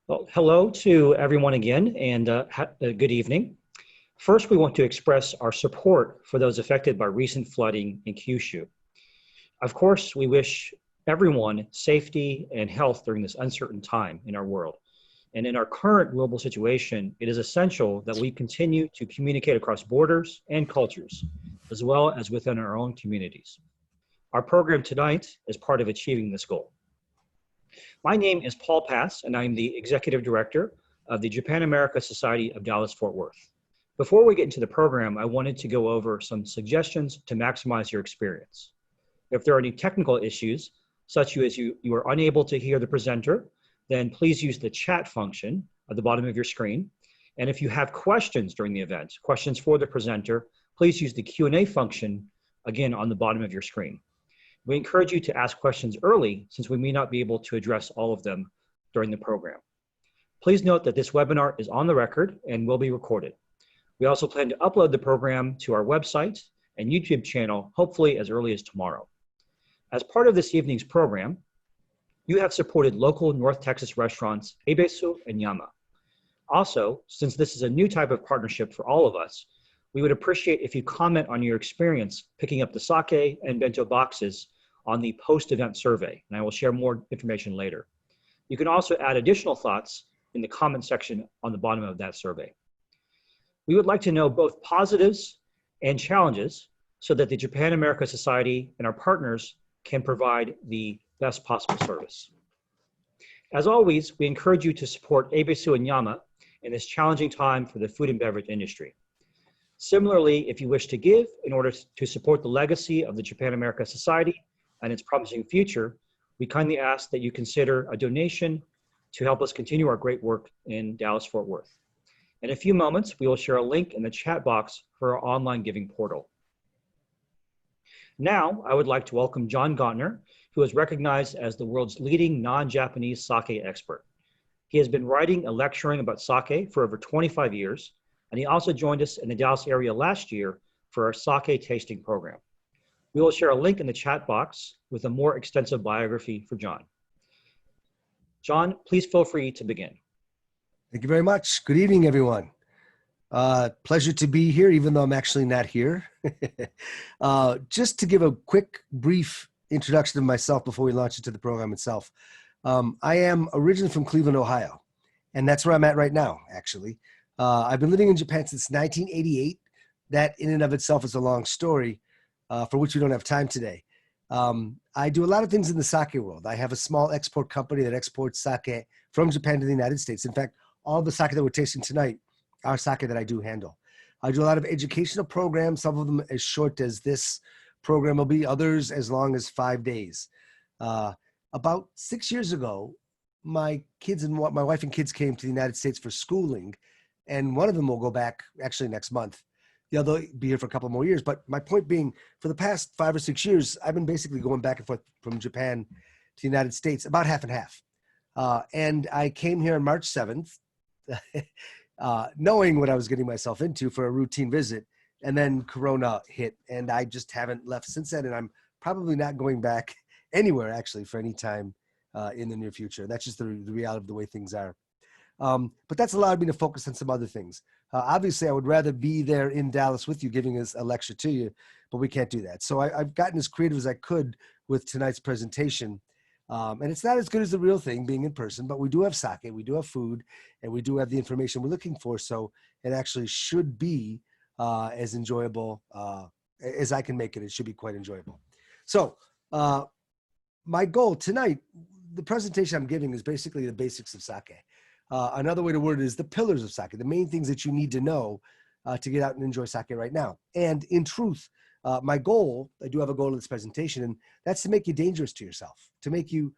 Well, hello to everyone again, and good evening. First, we want to express our support for those affected by recent flooding in Kyushu. Of course, we wish everyone safety and health during this uncertain time in our world. And in our current global situation, it is essential that we continue to communicate across borders and cultures, as well as within our own communities. Our program tonight is part of achieving this goal. My name is Paul Pass, and I'm the Executive Director of the Japan America Society of Dallas-Fort Worth. Before we get into the program, I wanted to go over some suggestions to maximize your experience. If there are any technical issues, such as you are unable to hear the presenter, then please use the chat function at the bottom of your screen. And if you have questions during the event, questions for the presenter, please use the Q&A function, again, on the bottom of your screen. We encourage you to ask questions early since we may not be able to address all of them during the program. Please note that this webinar is on the record and will be recorded. We also plan to upload the program to our website and YouTube channel, hopefully as early as tomorrow. As part of this evening's program, you have supported local North Texas restaurants Ebesu and Yama. Also, since this is a new type of partnership for all of us, we would appreciate if you comment on your experience picking up the sake and bento boxes on the post-event survey, and I will share more information later. You can also add additional thoughts in the comment section on the bottom of that survey. We would like to know both positives and challenges so that the Japan America Society and our partners can provide the best possible service. As always, we encourage you to support Ebesu and Yama in this challenging time for the food and beverage industry. Similarly, if you wish to give in order to support the legacy of the Japan America Society and its promising future, we kindly ask that you consider a donation to help us continue our great work in Dallas-Fort Worth. In a few moments, we will share a link in the chat box for our online giving portal. Now, I would like to welcome John Gauntner, who is recognized as the world's leading non-Japanese sake expert. He has been writing and lecturing about sake for over 25 years, and he also joined us in the Dallas area last year for our sake tasting program. We will share a link in the chat box with a more extensive biography for John. John, please feel free to begin. Thank you very much. Good evening, everyone. Pleasure to be here, even though I'm actually not here. Just to give a quick, brief introduction of myself before we launch into the program itself. I am originally from Cleveland, Ohio, and that's where I'm at right now, actually. I've been living in Japan since 1988. That in and of itself is a long story for which we don't have time today. I do a lot of things in the sake world. I have a small export company that exports sake from Japan to the United States. In fact, all the sake that we're tasting tonight are sake that I do handle. I do a lot of educational programs, some of them as short as this program will be, others as long as 5 days. About 6 years ago, my wife and kids came to the United States for schooling, and one of them will go back actually next month. The other will be here for a couple more years. But my point being, for the past 5 or 6 years, I've been basically going back and forth from Japan to the United States, about half and half. And I came here on March 7th, knowing what I was getting myself into for a routine visit. And then Corona hit, and I just haven't left since then. And I'm probably not going back anywhere, actually, for any time in the near future. That's just the reality of the way things are. But that's allowed me to focus on some other things. Obviously, I would rather be there in Dallas with you, giving us a lecture to you, but we can't do that. So I've gotten as creative as I could with tonight's presentation. And it's not as good as the real thing, being in person, but we do have sake, we do have food, and we do have the information we're looking for. So it actually should be as enjoyable as I can make it. It should be quite enjoyable. So my goal tonight, the presentation I'm giving is basically the basics of sake. Another way to word it is the pillars of sake, the main things that you need to know to get out and enjoy sake right now. And in truth, my goal, I do have a goal in this presentation, and that's to make you dangerous to yourself, to make you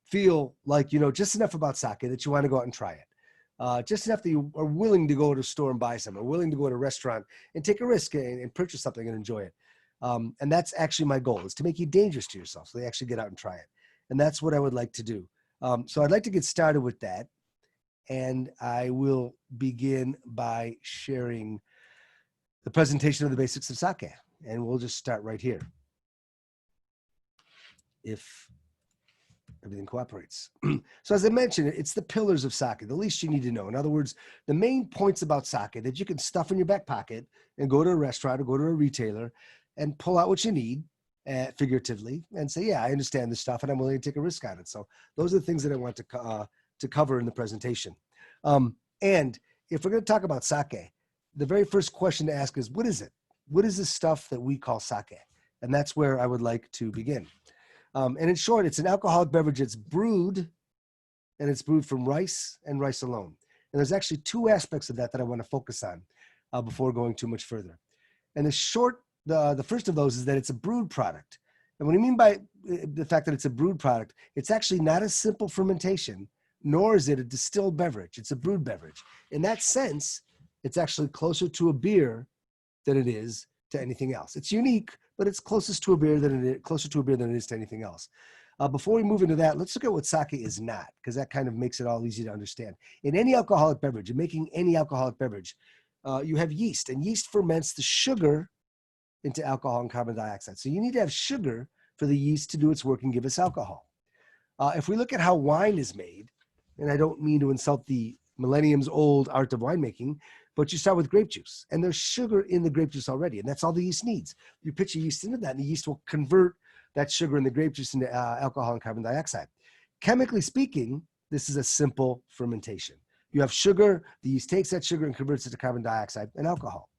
feel like you know just enough about sake that you want to go out and try it. Just enough that you are willing to go to a store and buy some, or willing to go to a restaurant and take a risk and purchase something and enjoy it. And that's actually my goal, is to make you dangerous to yourself so they actually get out and try it. And that's what I would like to do. So I'd like to get started with that. And I will begin by sharing the presentation of the basics of sake. And we'll just start right here. If everything cooperates. So as I mentioned, it's the pillars of sake, the least you need to know. In other words, the main points about sake that you can stuff in your back pocket and go to a restaurant or go to a retailer and pull out what you need, figuratively, and say, yeah, I understand this stuff and I'm willing to take a risk on it. So those are the things that I want to cover in the presentation. And if we're going to talk about sake, the very first question to ask is, what is it? What is this stuff that we call sake? And that's where I would like to begin. And in short, it's an alcoholic beverage that's brewed, and it's brewed from rice and rice alone. And there's actually two aspects of that I want to focus on before going too much further. And the first of those is that it's a brewed product. And what I mean by the fact that it's a brewed product, it's actually not a simple fermentation, nor is it a distilled beverage. It's a brewed beverage. In that sense, it's actually closer to a beer than it is to anything else. It's unique, but it's closer to a beer than it is to anything else. Before we move into that, let's look at what sake is not, because that kind of makes it all easy to understand. In any alcoholic beverage, in making any alcoholic beverage, you have yeast, and yeast ferments the sugar into alcohol and carbon dioxide. So you need to have sugar for the yeast to do its work and give us alcohol. If we look at how wine is made, and I don't mean to insult the millenniums old art of winemaking, but you start with grape juice, and there's sugar in the grape juice already, and that's all the yeast needs. You pitch your yeast into that, and the yeast will convert that sugar in the grape juice into alcohol and carbon dioxide. Chemically speaking, this is a simple fermentation. You have sugar, the yeast takes that sugar and converts it to carbon dioxide and alcohol.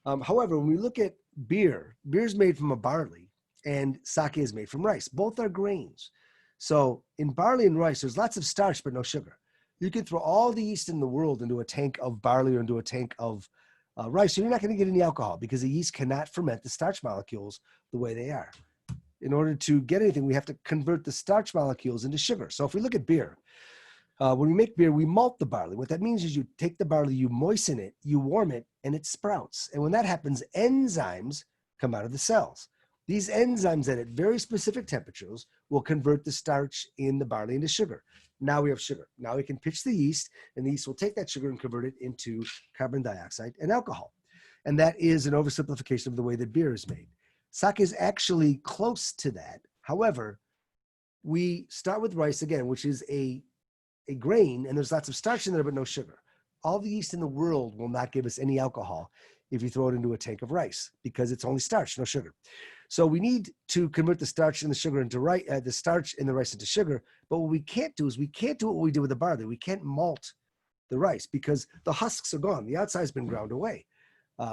However, when we look at beer is made from a barley, and sake is made from rice. Both are grains. So in barley and rice, there's lots of starch, but no sugar. You can throw all the yeast in the world into a tank of barley or into a tank of rice, and you're not going to get any alcohol because the yeast cannot ferment the starch molecules the way they are. In order to get anything, we have to convert the starch molecules into sugar. So if we look at beer, when we make beer, we malt the barley. What that means is you take the barley, you moisten it, you warm it, and it sprouts. And when that happens, enzymes come out of the cells. These enzymes at very specific temperatures will convert the starch in the barley into sugar. Now we have sugar. Now we can pitch the yeast, and the yeast will take that sugar and convert it into carbon dioxide and alcohol. And that is an oversimplification of the way that beer is made. Sake is actually close to that. However, we start with rice again, which is a grain, and there's lots of starch in there, but no sugar. All the yeast in the world will not give us any alcohol if you throw it into a tank of rice, because it's only starch, no sugar. So we need to convert the starch and the sugar into the starch and the rice into sugar. But what we can't do is we can't do what we did with the barley. We can't malt the rice because the husks are gone. The outside's been ground away.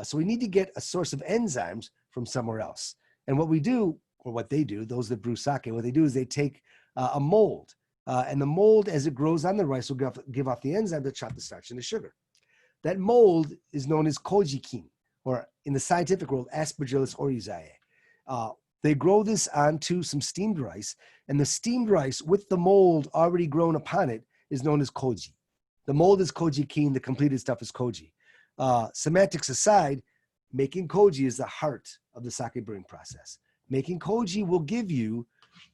So we need to get a source of enzymes from somewhere else. And what we do, or what they do, those that brew sake, what they do is they take a mold. And the mold, as it grows on the rice, will give off the enzyme to chop the starch into sugar. That mold is known as kojikin, or in the scientific world, Aspergillus oryzae. They grow this onto some steamed rice, and the steamed rice with the mold already grown upon it is known as koji. The mold is kojikin, the completed stuff is koji. Semantics aside, making koji is the heart of the sake brewing process. Making koji will give you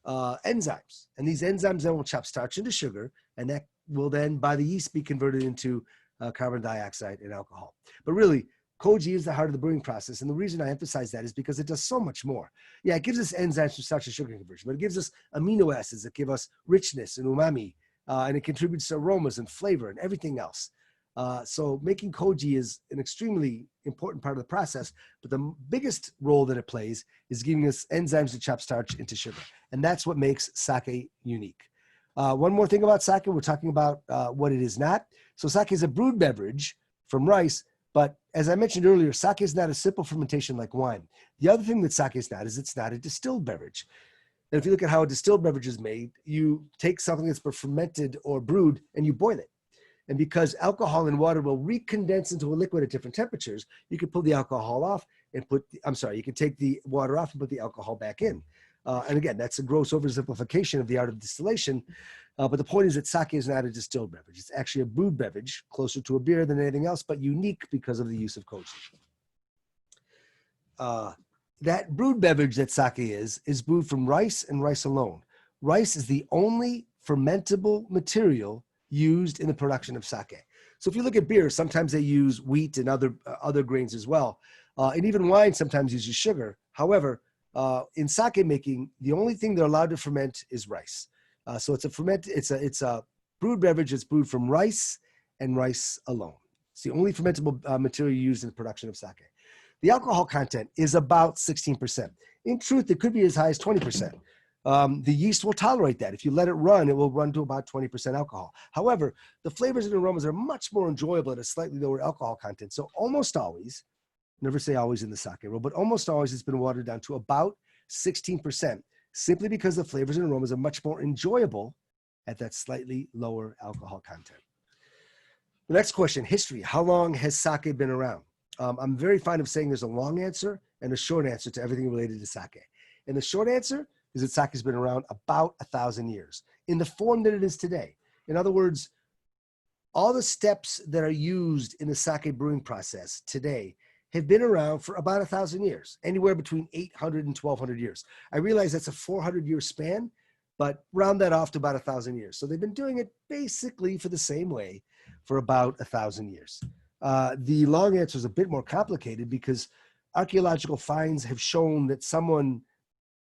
enzymes, and these enzymes then will chop starch into sugar, and that will then, by the yeast, be converted into carbon dioxide and alcohol. But really, koji is the heart of the brewing process, and the reason I emphasize that is because it does so much more. Yeah, it gives us enzymes for starch and sugar conversion, but it gives us amino acids that give us richness and umami, and it contributes to aromas and flavor and everything else. So making koji is an extremely important part of the process, but the biggest role that it plays is giving us enzymes to chop starch into sugar, and that's what makes sake unique. One more thing about sake, we're talking about what it is not. So sake is a brewed beverage from rice, but as I mentioned earlier, sake is not a simple fermentation like wine. The other thing that sake is it's not a distilled beverage. And if you look at how a distilled beverage is made, you take something that's been fermented or brewed and you boil it. And because alcohol and water will recondense into a liquid at different temperatures, you can pull the alcohol off and you can take the water off and put the alcohol back in. And again, that's a gross oversimplification of the art of distillation. But the point is that sake is not a distilled beverage. It's actually a brewed beverage, closer to a beer than anything else, but unique because of the use of koji. That brewed beverage that sake is brewed from rice and rice alone. Rice is the only fermentable material used in the production of sake. So if you look at beer, sometimes they use wheat and other grains as well. And even wine sometimes uses sugar. However, in sake making, the only thing they're allowed to ferment is rice. So it's a brewed beverage that's brewed from rice and rice alone. It's the only fermentable material used in the production of sake. The alcohol content is about 16%. In truth, it could be as high as 20%. The yeast will tolerate that. If you let it run, it will run to about 20% alcohol. However, the flavors and aromas are much more enjoyable at a slightly lower alcohol content. So almost always, never say always in the sake world, but almost always it's been watered down to about 16%, simply because the flavors and aromas are much more enjoyable at that slightly lower alcohol content. The next question, history. How long has sake been around? I'm very fond of saying there's a long answer and a short answer to everything related to sake. And the short answer is that sake has been around about 1,000 years in the form that it is today. In other words, all the steps that are used in the sake brewing process today have been around for about 1,000 years, anywhere between 800 and 1,200 years. I realize that's a 400-year span, but round that off to about 1,000 years. So they've been doing it basically for the same way for about 1,000 years. The long answer is a bit more complicated because archaeological finds have shown that someone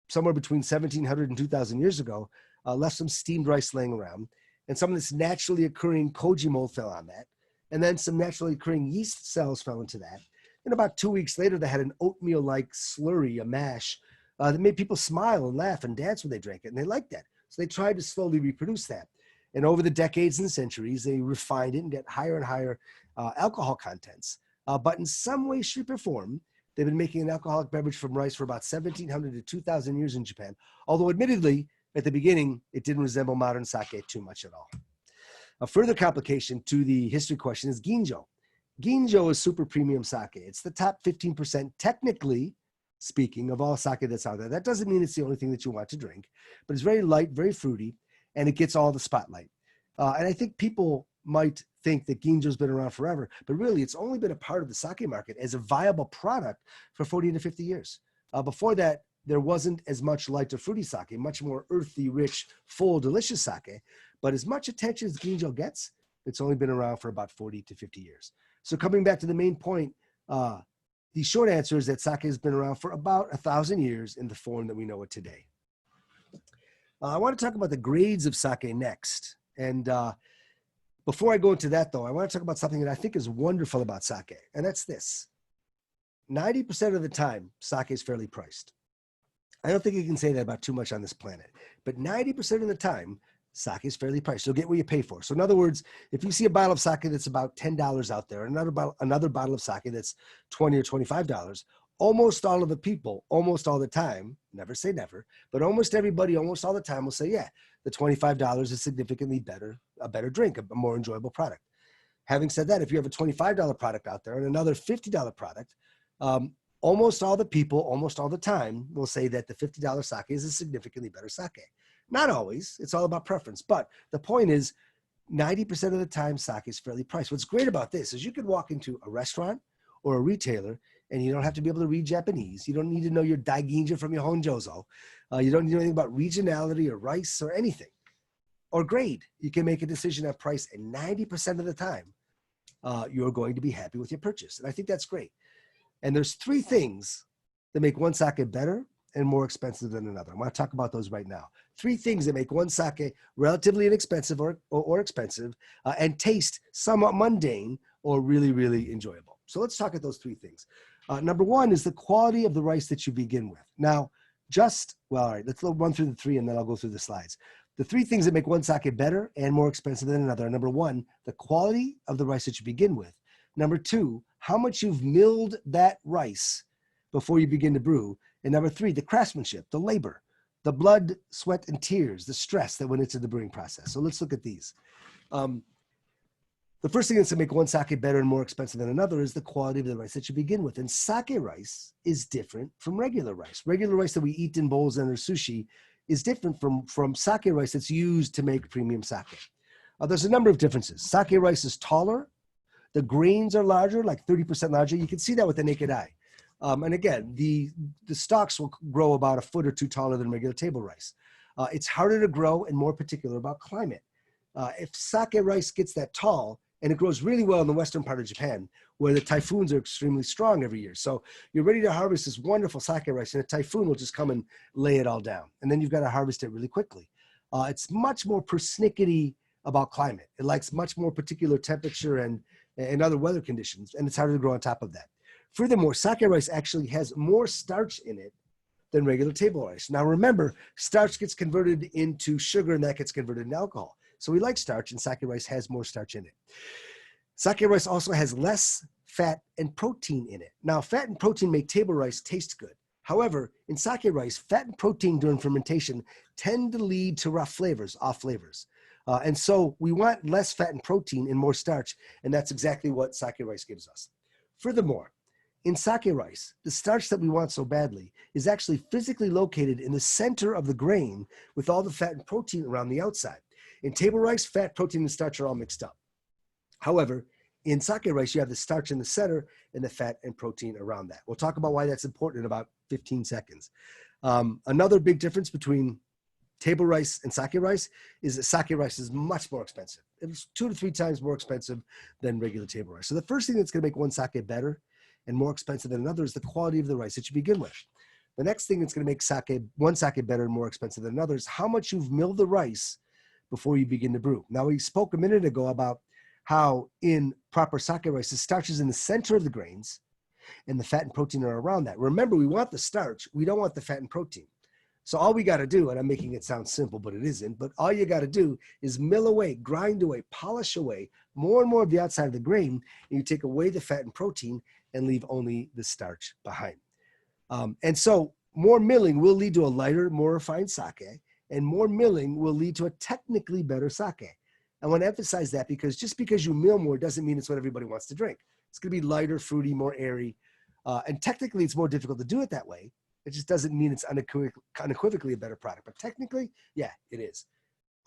somewhere between 1,700 and 2,000 years ago left some steamed rice laying around, and some of this naturally occurring koji mold fell on that, and then some naturally occurring yeast cells fell into that. And about 2 weeks later, they had an oatmeal-like slurry, a mash, that made people smile and laugh and dance when they drank it, and they liked that. So they tried to slowly reproduce that. And over the decades and centuries, they refined it and get higher and higher alcohol contents. But in some way, shape, or form, they've been making an alcoholic beverage from rice for about 1,700 to 2,000 years in Japan. Although admittedly, at the beginning, it didn't resemble modern sake too much at all. A further complication to the history question is ginjo. Ginjo is super premium sake. It's the top 15%, technically speaking, of all sake that's out there. That doesn't mean it's the only thing that you want to drink, but it's very light, very fruity, and it gets all the spotlight. And I think people might think that ginjo's been around forever, but really it's only been a part of the sake market as a viable product for 40 to 50 years. Before that, there wasn't as much light or fruity sake, much more earthy, rich, full, delicious sake. But as much attention as ginjo gets, it's only been around for about 40 to 50 years. So coming back to the main point, the short answer is that sake has been around for about 1,000 years in the form that we know it today. I want to talk about the grades of sake next. And before I go into that, though, I want to talk about something that I think is wonderful about sake, and that's this. 90% of the time, sake is fairly priced. I don't think you can say that about too much on this planet, but 90% of the time, sake is fairly priced. You'll get what you pay for. So in other words, if you see a bottle of sake that's about $10 out there, another bottle of sake that's $20 or $25, almost all of the people, almost all the time, never say never, but almost everybody, almost all the time will say, yeah, the $25 is significantly better, a better drink, a more enjoyable product. Having said that, if you have a $25 product out there and another $50 product, almost all the people, almost all the time will say that the $50 sake is a significantly better sake. Not always, it's all about preference, but the point is 90% of the time sake is fairly priced. What's great about this is you could walk into a restaurant or a retailer and you don't have to be able to read Japanese. You don't need to know your daiginja from your honjozo. You don't need to know anything about regionality or rice or anything. Or grade. You can make a decision on price, and 90% of the time, you're going to be happy with your purchase. And I think that's great. And there's three things that make one sake better and more expensive than another. I want to talk about those right now. Three things that make one sake relatively inexpensive or expensive and taste somewhat mundane or really, really enjoyable. So let's talk at those three things. Number one is the quality of the rice that you begin with. Now, all right, let's run through the three and then I'll go through the slides. The three things that make one sake better and more expensive than another are: number one, the quality of the rice that you begin with. Number two, how much you've milled that rice before you begin to brew. And number three, the craftsmanship, the labor, the blood, sweat, and tears, the stress that went into the brewing process. So let's look at these. The first thing that's going to make one sake better and more expensive than another is the quality of the rice that you begin with. And sake rice is different from regular rice. Regular rice that we eat in bowls and or sushi is different from sake rice that's used to make premium sake. There's a number of differences. Sake rice is taller. The grains are larger, like 30% larger. You can see that with the naked eye. And again, the stalks will grow about a foot or two taller than regular table rice. It's harder to grow and more particular about climate. If sake rice gets that tall, and it grows really well in the western part of Japan, where the typhoons are extremely strong every year. So you're ready to harvest this wonderful sake rice, and a typhoon will just come and lay it all down. And then you've got to harvest it really quickly. It's much more persnickety about climate. It likes much more particular temperature and other weather conditions, and it's harder to grow on top of that. Furthermore, sake rice actually has more starch in it than regular table rice. Now remember, starch gets converted into sugar and that gets converted into alcohol. So we like starch, and sake rice has more starch in it. Sake rice also has less fat and protein in it. Now, fat and protein make table rice taste good. However, in sake rice, fat and protein during fermentation tend to lead to rough flavors, off flavors. And so we want less fat and protein and more starch, and that's exactly what sake rice gives us. Furthermore, in sake rice, the starch that we want so badly is actually physically located in the center of the grain with all the fat and protein around the outside. In table rice, fat, protein, and starch are all mixed up. However, in sake rice, you have the starch in the center and the fat and protein around that. We'll talk about why that's important in about 15 seconds. Another big difference between table rice and sake rice is that sake rice is much more expensive. It's 2 to 3 times more expensive than regular table rice. So the first thing that's going to make one sake better and more expensive than another is the quality of the rice that you begin with. The next thing that's going to make one sake better and more expensive than another is how much you've milled the rice before you begin to brew. Now, we spoke a minute ago about how in proper sake rice, the starch is in the center of the grains and the fat and protein are around that. Remember, we want the starch. We don't want the fat and protein. So all we got to do, and I'm making it sound simple, but it isn't, but all you got to do is mill away, grind away, polish away more and more of the outside of the grain, and you take away the fat and protein and leave only the starch behind. And so more milling will lead to a lighter, more refined sake, and more milling will lead to a technically better sake. I want to emphasize that because just because you mill more doesn't mean it's what everybody wants to drink. It's going to be lighter, fruity, more airy. And technically, it's more difficult to do it that way. It just doesn't mean it's unequivocally a better product. But technically, yeah, it is.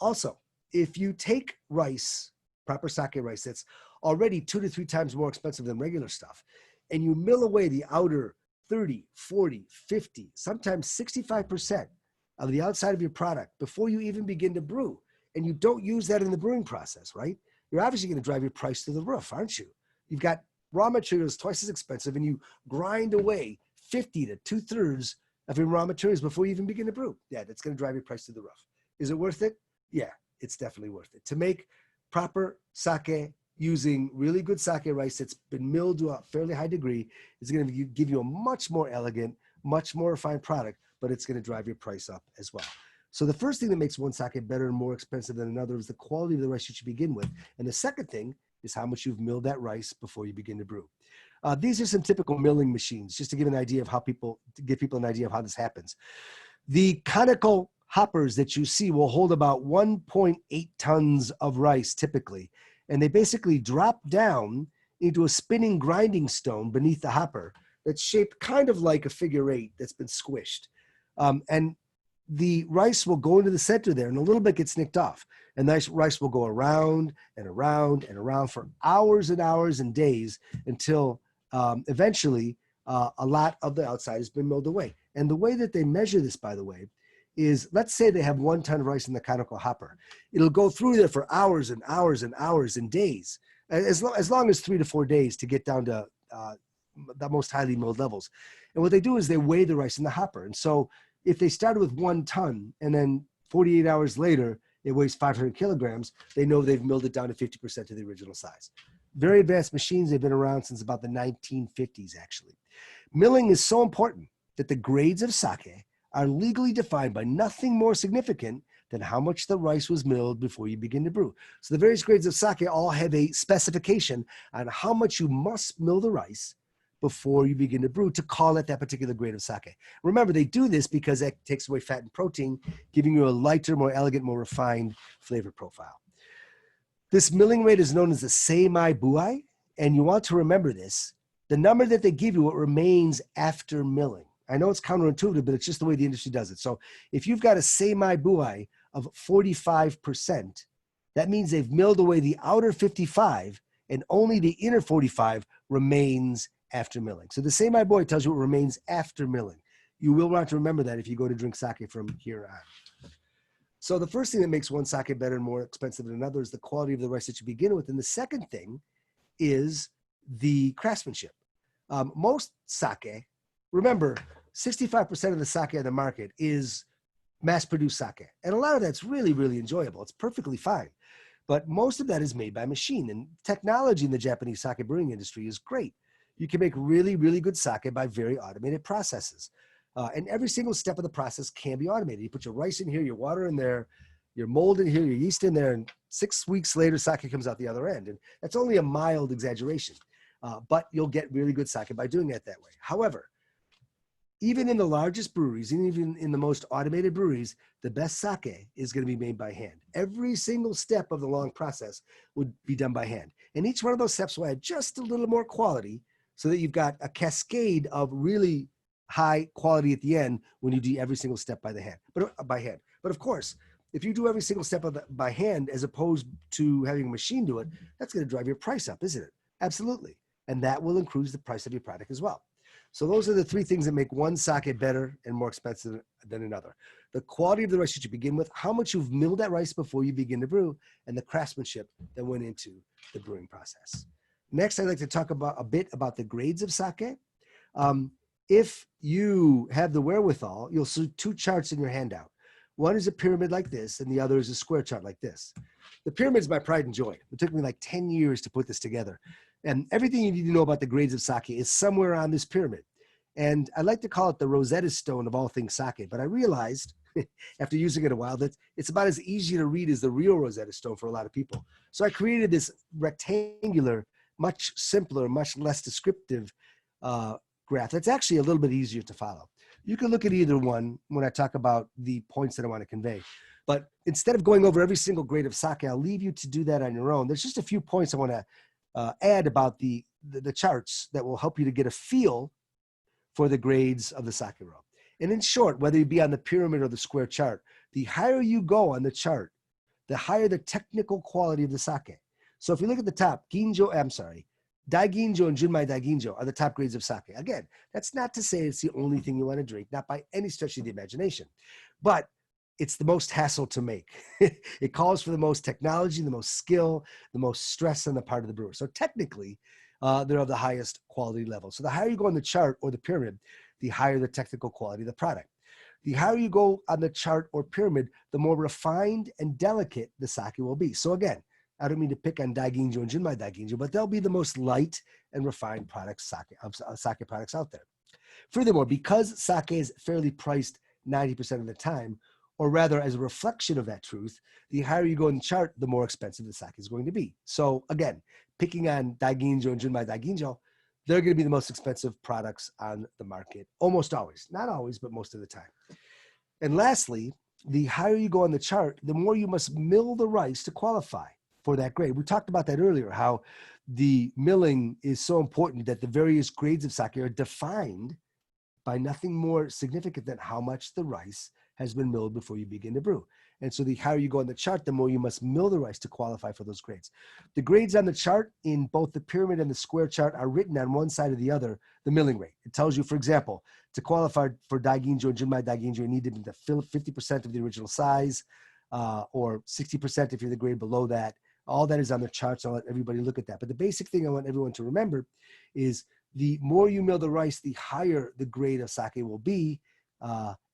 Also, if you take rice, proper sake rice, that's already 2 to 3 times more expensive than regular stuff, and you mill away the outer 30, 40, 50, sometimes 65% of the outside of your product before you even begin to brew, and you don't use that in the brewing process, right? You're obviously going to drive your price to the roof, aren't you? You've got raw materials twice as expensive, and you grind away 50 to 2/3 of your raw materials before you even begin to brew. Yeah, that's going to drive your price to the roof. Is it worth it? Yeah, it's definitely worth it. To make proper sake using really good sake rice that's been milled to a fairly high degree is going to give you a much more elegant, much more refined product, but it's going to drive your price up as well. So the first thing that makes one sake better and more expensive than another is the quality of the rice you should begin with. And the second thing is how much you've milled that rice before you begin to brew. These are some typical milling machines, just to give an idea of how to give people an idea of how this happens. The conical hoppers that you see will hold about 1.8 tons of rice typically, and they basically drop down into a spinning grinding stone beneath the hopper that's shaped kind of like a figure 8 that's been squished. And the rice will go into the center there, and a little bit gets nicked off. And the rice will go around and around and around for hours and hours and days until eventually a lot of the outside has been milled away. And the way that they measure this, by the way, is let's say they have 1 ton of rice in the conical hopper. It'll go through there for hours and hours and hours and days, as long as 3 to 4 days to get down to the most highly milled levels. And what they do is they weigh the rice in the hopper. And so if they started with 1 ton and then 48 hours later, it weighs 500 kilograms, they know they've milled it down to 50% of the original size. Very advanced machines. They've been around since about the 1950s, actually. Milling is so important that the grades of sake are legally defined by nothing more significant than how much the rice was milled before you begin to brew. So the various grades of sake all have a specification on how much you must mill the rice before you begin to brew to call it that particular grade of sake. Remember, they do this because that takes away fat and protein, giving you a lighter, more elegant, more refined flavor profile. This milling rate is known as the seimai buai, and you want to remember this. The number that they give you, it remains after milling. I know it's counterintuitive, but it's just the way the industry does it. So if you've got a seimai buai of 45%, that means they've milled away the outer 55 and only the inner 45 remains after milling. So the seimai buai tells you it remains after milling. You will want to remember that if you go to drink sake from here on. So the first thing that makes one sake better and more expensive than another is the quality of the rice that you begin with. And the second thing is the craftsmanship. Most sake, remember, 65% of the sake on the market is mass-produced sake. And a lot of that's really, really enjoyable. It's perfectly fine. But most of that is made by machine. And technology in the Japanese sake brewing industry is great. You can make really, really good sake by very automated processes. And every single step of the process can be automated. You put your rice in here, your water in there, your mold in here, your yeast in there, and 6 weeks later, sake comes out the other end. And that's only a mild exaggeration. But you'll get really good sake by doing it that way. However, even in the largest breweries, and even in the most automated breweries, the best sake is going to be made by hand. Every single step of the long process would be done by hand. And each one of those steps will add just a little more quality so that you've got a cascade of really high quality at the end when you do every single step by hand. But of course, if you do every single step by hand as opposed to having a machine do it, that's going to drive your price up, isn't it? Absolutely. And that will increase the price of your product as well. So those are the three things that make one sake better and more expensive than another. The quality of the rice that you begin with, how much you've milled that rice before you begin to brew, and the craftsmanship that went into the brewing process. Next, I'd like to talk about a bit about the grades of sake. If you have the wherewithal, you'll see two charts in your handout. One is a pyramid like this, and the other is a square chart like this. The pyramid is my pride and joy. It took me like 10 years to put this together. And everything you need to know about the grades of sake is somewhere on this pyramid. And I like to call it the Rosetta Stone of all things sake. But I realized after using it a while that it's about as easy to read as the real Rosetta Stone for a lot of people. So I created this rectangular, much simpler, much less descriptive graph that's actually a little bit easier to follow. You can look at either one when I talk about the points that I want to convey. But instead of going over every single grade of sake, I'll leave you to do that on your own. There's just a few points I want to add about the charts that will help you to get a feel for the grades of the sake row. And in short, whether you be on the pyramid or the square chart, the higher you go on the chart, the higher the technical quality of the sake. So if you look at the top, Daiginjo and Junmai Daiginjo are the top grades of sake. Again, that's not to say it's the only thing you want to drink, not by any stretch of the imagination, but it's the most hassle to make. It calls for the most technology, the most skill, the most stress on the part of the brewer. So technically, they're of the highest quality level. So the higher you go on the chart or the pyramid, the higher the technical quality of the product. The higher you go on the chart or pyramid, the more refined and delicate the sake will be. So again, I don't mean to pick on Daiginjo and Junmai Daiginjo, but they'll be the most light and refined products, sake products out there. Furthermore, because sake is fairly priced 90% of the time, or rather as a reflection of that truth, the higher you go in the chart, the more expensive the sake is going to be. So again, picking on Daiginjo and Junmai Daiginjo, they're going to be the most expensive products on the market, almost always. Not always, but most of the time. And lastly, the higher you go on the chart, the more you must mill the rice to qualify for that grade. We talked about that earlier, how the milling is so important that the various grades of sake are defined by nothing more significant than how much the rice has been milled before you begin to brew. And so the higher you go on the chart, the more you must mill the rice to qualify for those grades. The grades on the chart in both the pyramid and the square chart are written on one side or the other, the milling rate. It tells you, for example, to qualify for Daiginjo and Junmai Daiginjo, you need to be 50% of the original size, or 60% if you're the grade below that. All that is on the charts. I'll let everybody look at that. But the basic thing I want everyone to remember is the more you mill the rice, the higher the grade of sake will be.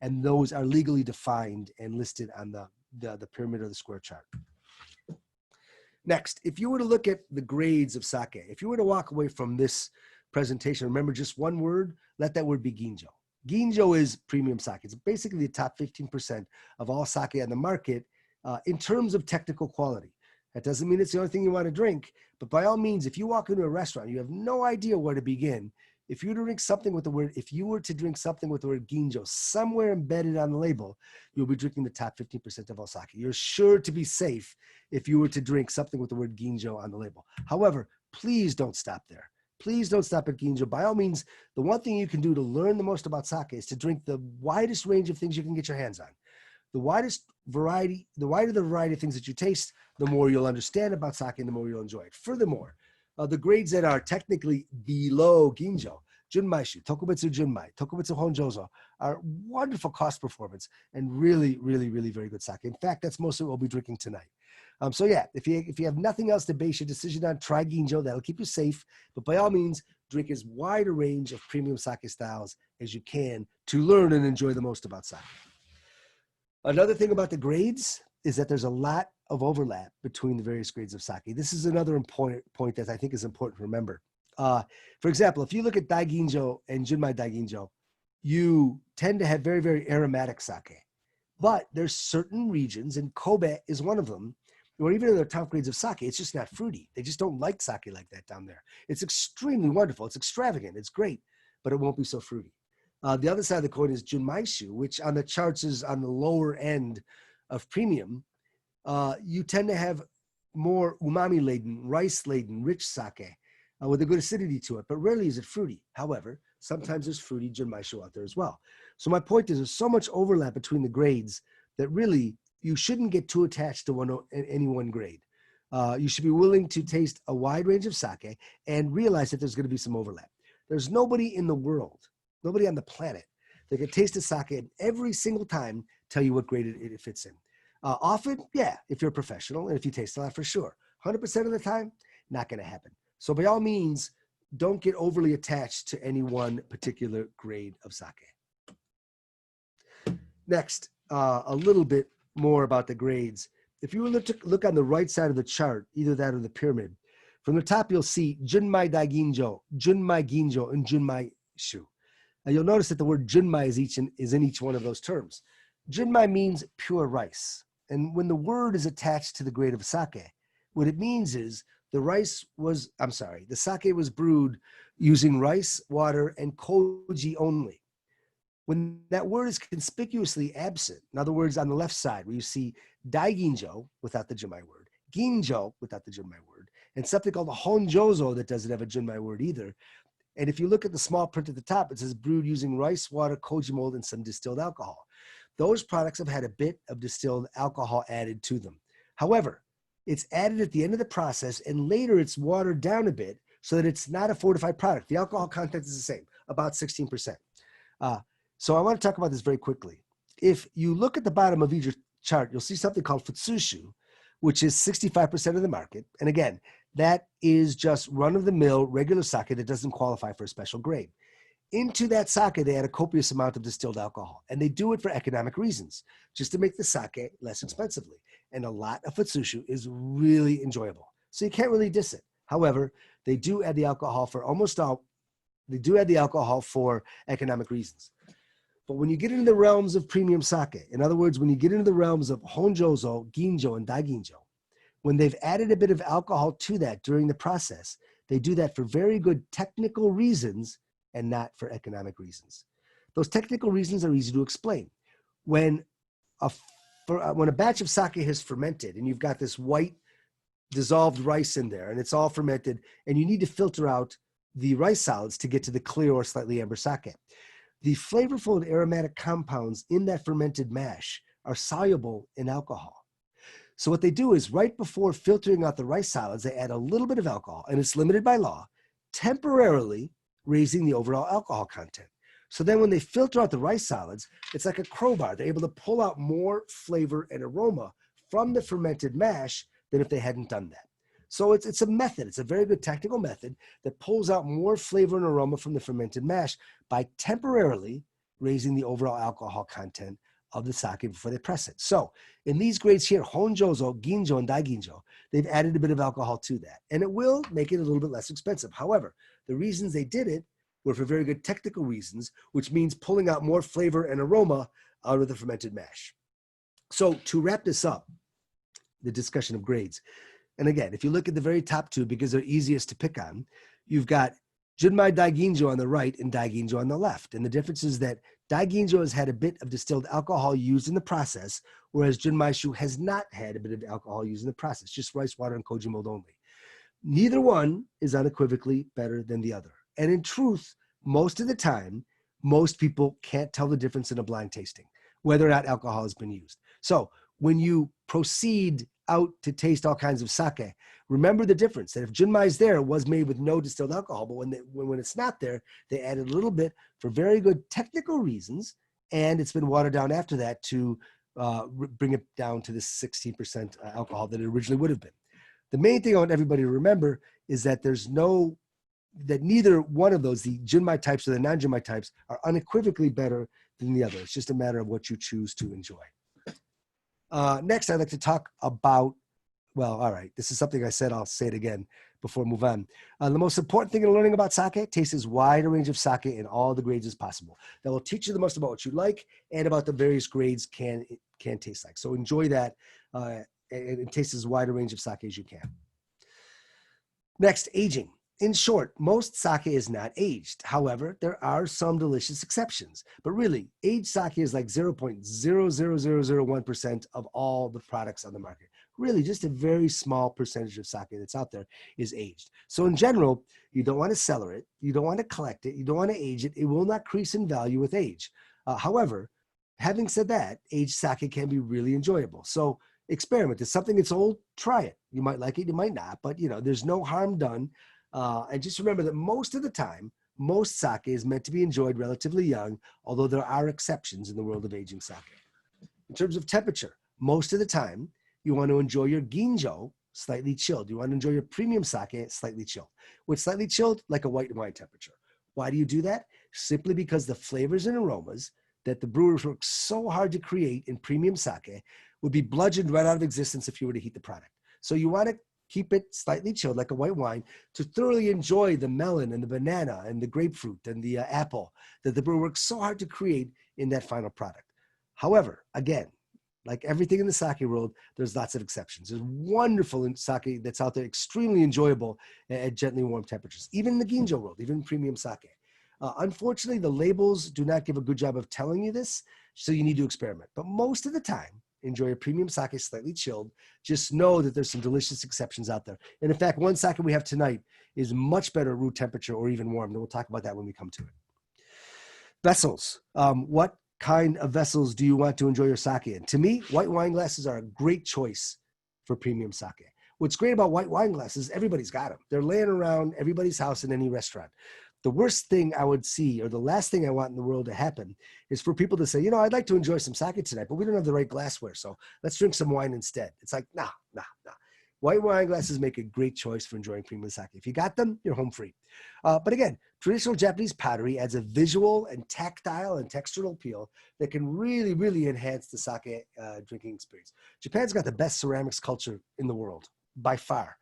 And those are legally defined and listed on the pyramid or the square chart. Next, if you were to look at the grades of sake, if you were to walk away from this presentation, remember just one word, let that word be ginjo. Ginjo is premium sake. It's basically the top 15% of all sake on the market in terms of technical quality. That doesn't mean it's the only thing you want to drink, but by all means, if you walk into a restaurant, you have no idea where to begin. If you were to drink something with the word ginjo somewhere embedded on the label, you'll be drinking the top 15% of all sake. You're sure to be safe if you were to drink something with the word ginjo on the label. However, please don't stop there. Please don't stop at ginjo. By all means, the one thing you can do to learn the most about sake is to drink the widest range of things you can get your hands on. The wider the variety of things that you taste, the more you'll understand about sake and the more you'll enjoy it. Furthermore, the grades that are technically below ginjo, Junmaishu, Tokubetsu Junmai, Tokubetsu Honjozo, are wonderful cost performance and really, really, really very good sake. In fact, that's most of what we'll be drinking tonight. So yeah, if you have nothing else to base your decision on, try ginjo. That'll keep you safe. But by all means, drink as wide a range of premium sake styles as you can to learn and enjoy the most about sake. Another thing about the grades is that there's a lot of overlap between the various grades of sake. This is another important point that I think is important to remember. For example, if you look at Daiginjo and Junmai Daiginjo, you tend to have very, very aromatic sake. But there's certain regions, and Kobe is one of them, where even in the top grades of sake, it's just not fruity. They just don't like sake like that down there. It's extremely wonderful. It's extravagant. It's great, but it won't be so fruity. The other side of the coin is Junmaishu, which on the charts is on the lower end of premium. You tend to have more umami-laden, rice-laden, rich sake with a good acidity to it, but rarely is it fruity. However, sometimes there's fruity Junmaishu out there as well. So my point is there's so much overlap between the grades that really you shouldn't get too attached to any one grade. You should be willing to taste a wide range of sake and realize that there's going to be some overlap. There's nobody in the world, nobody on the planet that can taste a sake and every single time tell you what grade it fits in. Often, yeah, if you're a professional and if you taste a lot, for sure. 100% of the time, not going to happen. So by all means, don't get overly attached to any one particular grade of sake. Next, a little bit more about the grades. If you were to look on the right side of the chart, either that or the pyramid, from the top you'll see Junmai Daiginjo, Junmai Ginjo, and Junmai Shu. Now you'll notice that the word Junmai is in each one of those terms. Junmai means pure rice. And when the word is attached to the grade of sake, what it means is the sake was brewed using rice, water, and koji only. When that word is conspicuously absent, in other words, on the left side, where you see Daiginjo without the Junmai word, Ginjo without the Junmai word, and something called Honjozo that doesn't have a Junmai word either. And if you look at the small print at the top, it says brewed using rice, water, koji mold, and some distilled alcohol. Those products have had a bit of distilled alcohol added to them. However, it's added at the end of the process, and later it's watered down a bit so that it's not a fortified product. The alcohol content is the same, about 16%. So I want to talk about this very quickly. If you look at the bottom of each chart, you'll see something called futsushu, which is 65% of the market. And again, that is just run-of-the-mill regular sake that doesn't qualify for a special grade. Into that sake, they add a copious amount of distilled alcohol, and they do it for economic reasons, just to make the sake less expensively. And a lot of futsushu is really enjoyable, so you can't really diss it. However, they do add the alcohol for economic reasons. But when you get into the realms of premium sake, in other words, when you get into the realms of Honjozo, Ginjo, and Daiginjo, when they've added a bit of alcohol to that during the process, they do that for very good technical reasons and not for economic reasons. Those technical reasons are easy to explain. When a batch of sake has fermented and you've got this white dissolved rice in there and it's all fermented and you need to filter out the rice solids to get to the clear or slightly amber sake. The flavorful and aromatic compounds in that fermented mash are soluble in alcohol. So what they do is right before filtering out the rice solids, they add a little bit of alcohol, and it's limited by law, temporarily raising the overall alcohol content. So then when they filter out the rice solids, it's like a crowbar. They're able to pull out more flavor and aroma from the fermented mash than if they hadn't done that. So it's a method. It's a very good technical method that pulls out more flavor and aroma from the fermented mash by temporarily raising the overall alcohol content of the sake before they press it. So in these grades here, Honjozo, Ginjo, and Daiginjo, they've added a bit of alcohol to that. And it will make it a little bit less expensive. However, the reasons they did it were for very good technical reasons, which means pulling out more flavor and aroma out of the fermented mash. So to wrap this up, the discussion of grades, and again, if you look at the very top two, because they're easiest to pick on, you've got Junmai Daiginjo on the right and Daiginjo on the left. And the difference is that Daiginjo has had a bit of distilled alcohol used in the process, whereas Junmaishu has not had a bit of alcohol used in the process, just rice, water, and koji mold only. Neither one is unequivocally better than the other. And in truth, most of the time, most people can't tell the difference in a blind tasting, whether or not alcohol has been used. So when you proceed out to taste all kinds of sake, remember the difference, that if Junmai's there, it was made with no distilled alcohol, but when it's not there, they added a little bit for very good technical reasons, and it's been watered down after that to bring it down to the 16% alcohol that it originally would have been. The main thing I want everybody to remember is that neither one of those, the Junmai types or the non-Junmai types, are unequivocally better than the other. It's just a matter of what you choose to enjoy. Next, I'd like to talk about, well, all right, this is something I said, I'll say it again before I move on. The most important thing in learning about sake, taste as wide a range of sake in all the grades as possible. That will teach you the most about what you like and about the various grades can taste like. So enjoy that and taste as wide a range of sake as you can. Next, aging. In short, most sake is not aged. However, there are some delicious exceptions. But really, aged sake is like 0.00001% of all the products on the market. Really, just a very small percentage of sake that's out there is aged. So in general, you don't want to cellar it. You don't want to collect it. You don't want to age it. It will not increase in value with age. However, having said that, aged sake can be really enjoyable. So experiment. It's something that's old. Try it. You might like it. You might not. But, there's no harm done. And just remember that most of the time, most sake is meant to be enjoyed relatively young, although there are exceptions in the world of aging sake. In terms of temperature, most of the time, you want to enjoy your ginjo slightly chilled. You want to enjoy your premium sake slightly chilled. With slightly chilled, like a white wine temperature. Why do you do that? Simply because the flavors and aromas that the brewers work so hard to create in premium sake would be bludgeoned right out of existence if you were to heat the product. So you want to keep it slightly chilled like a white wine to thoroughly enjoy the melon and the banana and the grapefruit and the apple that the brewer works so hard to create in that final product. However, again, like everything in the sake world, there's lots of exceptions. There's wonderful sake that's out there, extremely enjoyable at gently warm temperatures, even in the ginjo world, even premium sake. Unfortunately, the labels do not give a good job of telling you this, so you need to experiment. But most of the time, enjoy a premium sake slightly chilled. Just know that there's some delicious exceptions out there. And in fact, one sake we have tonight is much better at room temperature or even warm. And we'll talk about that when we come to it. Vessels. What kind of vessels do you want to enjoy your sake in? To me, white wine glasses are a great choice for premium sake. What's great about white wine glasses, everybody's got them. They're laying around everybody's house in any restaurant. The worst thing I would see, or the last thing I want in the world to happen, is for people to say, I'd like to enjoy some sake tonight, but we don't have the right glassware, so let's drink some wine instead. It's like, nah. White wine glasses make a great choice for enjoying premium sake. If you got them, you're home free. But again, traditional Japanese pottery adds a visual and tactile and textural appeal that can really, really enhance the sake drinking experience. Japan's got the best ceramics culture in the world, by far.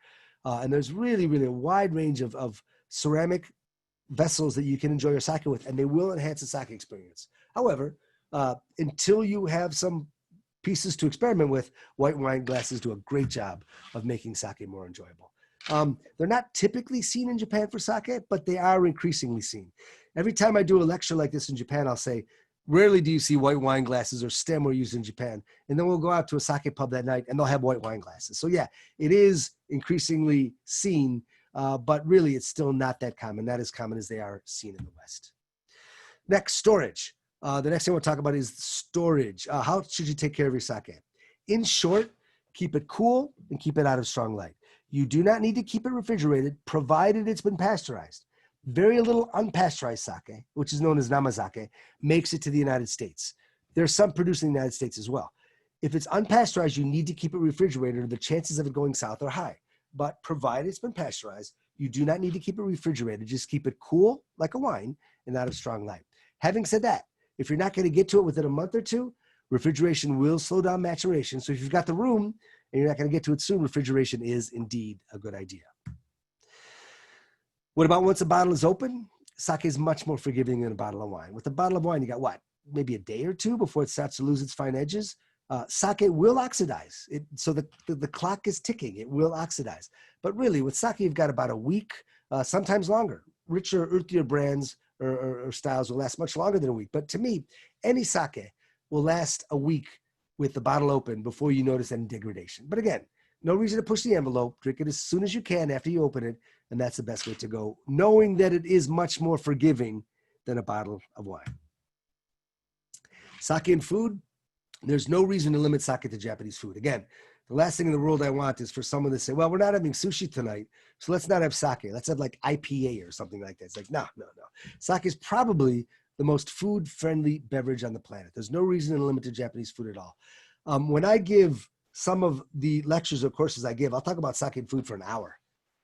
And there's really, really a wide range of ceramic vessels that you can enjoy your sake with, and they will enhance the sake experience. However, until you have some pieces to experiment with, white wine glasses do a great job of making sake more enjoyable. They're not typically seen in Japan for sake, but they are increasingly seen. Every time I do a lecture like this in Japan, I'll say, rarely do you see white wine glasses or stemware used in Japan. And then we'll go out to a sake pub that night and they'll have white wine glasses. So yeah, it is increasingly seen, but really it's still not that common, not as common as they are seen in the West. Next, storage. The next thing we'll talk about is storage. How should you take care of your sake? In short, keep it cool and keep it out of strong light. You do not need to keep it refrigerated, provided it's been pasteurized. Very little unpasteurized sake, which is known as namazake, makes it to the United States. There's some produced in the United States as well. If it's unpasteurized, you need to keep it refrigerated, or the chances of it going south are high. But provided it's been pasteurized, you do not need to keep it refrigerated. Just keep it cool, like a wine, and out of strong light. Having said that, if you're not going to get to it within a month or two, refrigeration will slow down maturation. So if you've got the room and you're not going to get to it soon, refrigeration is indeed a good idea. What about once a bottle is open? Sake is much more forgiving than a bottle of wine. With a bottle of wine, you got what? Maybe a day or two before it starts to lose its fine edges. Sake will oxidize. So the clock is ticking. It will oxidize. But really, with sake, you've got about a week, sometimes longer. Richer, earthier brands or styles will last much longer than a week. But to me, any sake will last a week with the bottle open before you notice any degradation. But again, no reason to push the envelope. Drink it as soon as you can after you open it, and that's the best way to go, knowing that it is much more forgiving than a bottle of wine. Sake and food. There's no reason to limit sake to Japanese food. Again, the last thing in the world I want is for someone to say, well, we're not having sushi tonight, so let's not have sake. Let's have like IPA or something like that. It's like, no. Sake is probably the most food-friendly beverage on the planet. There's no reason to limit to Japanese food at all. When I give some of the lectures or courses I give, I'll talk about sake and food for an hour.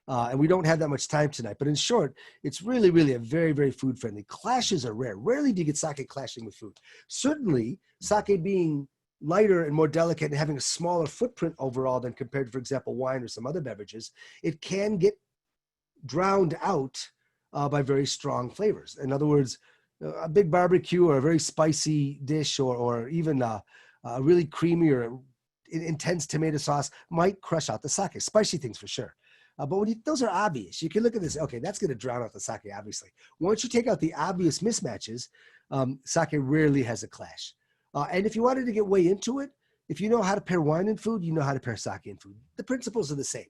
And we don't have that much time tonight. But in short, it's really, really a very, very food-friendly. Clashes are rare. Rarely do you get sake clashing with food. Certainly, sake being lighter and more delicate and having a smaller footprint overall than compared to, for example, wine or some other beverages, it can get drowned out by very strong flavors. In other words, a big barbecue or a very spicy dish or even a really creamy or intense tomato sauce might crush out the sake. Spicy things for sure. But those are obvious. You can look at this. Okay, that's going to drown out the sake, obviously. Once you take out the obvious mismatches, sake rarely has a clash. And if you wanted to get way into it, if you know how to pair wine and food, you know how to pair sake and food. The principles are the same.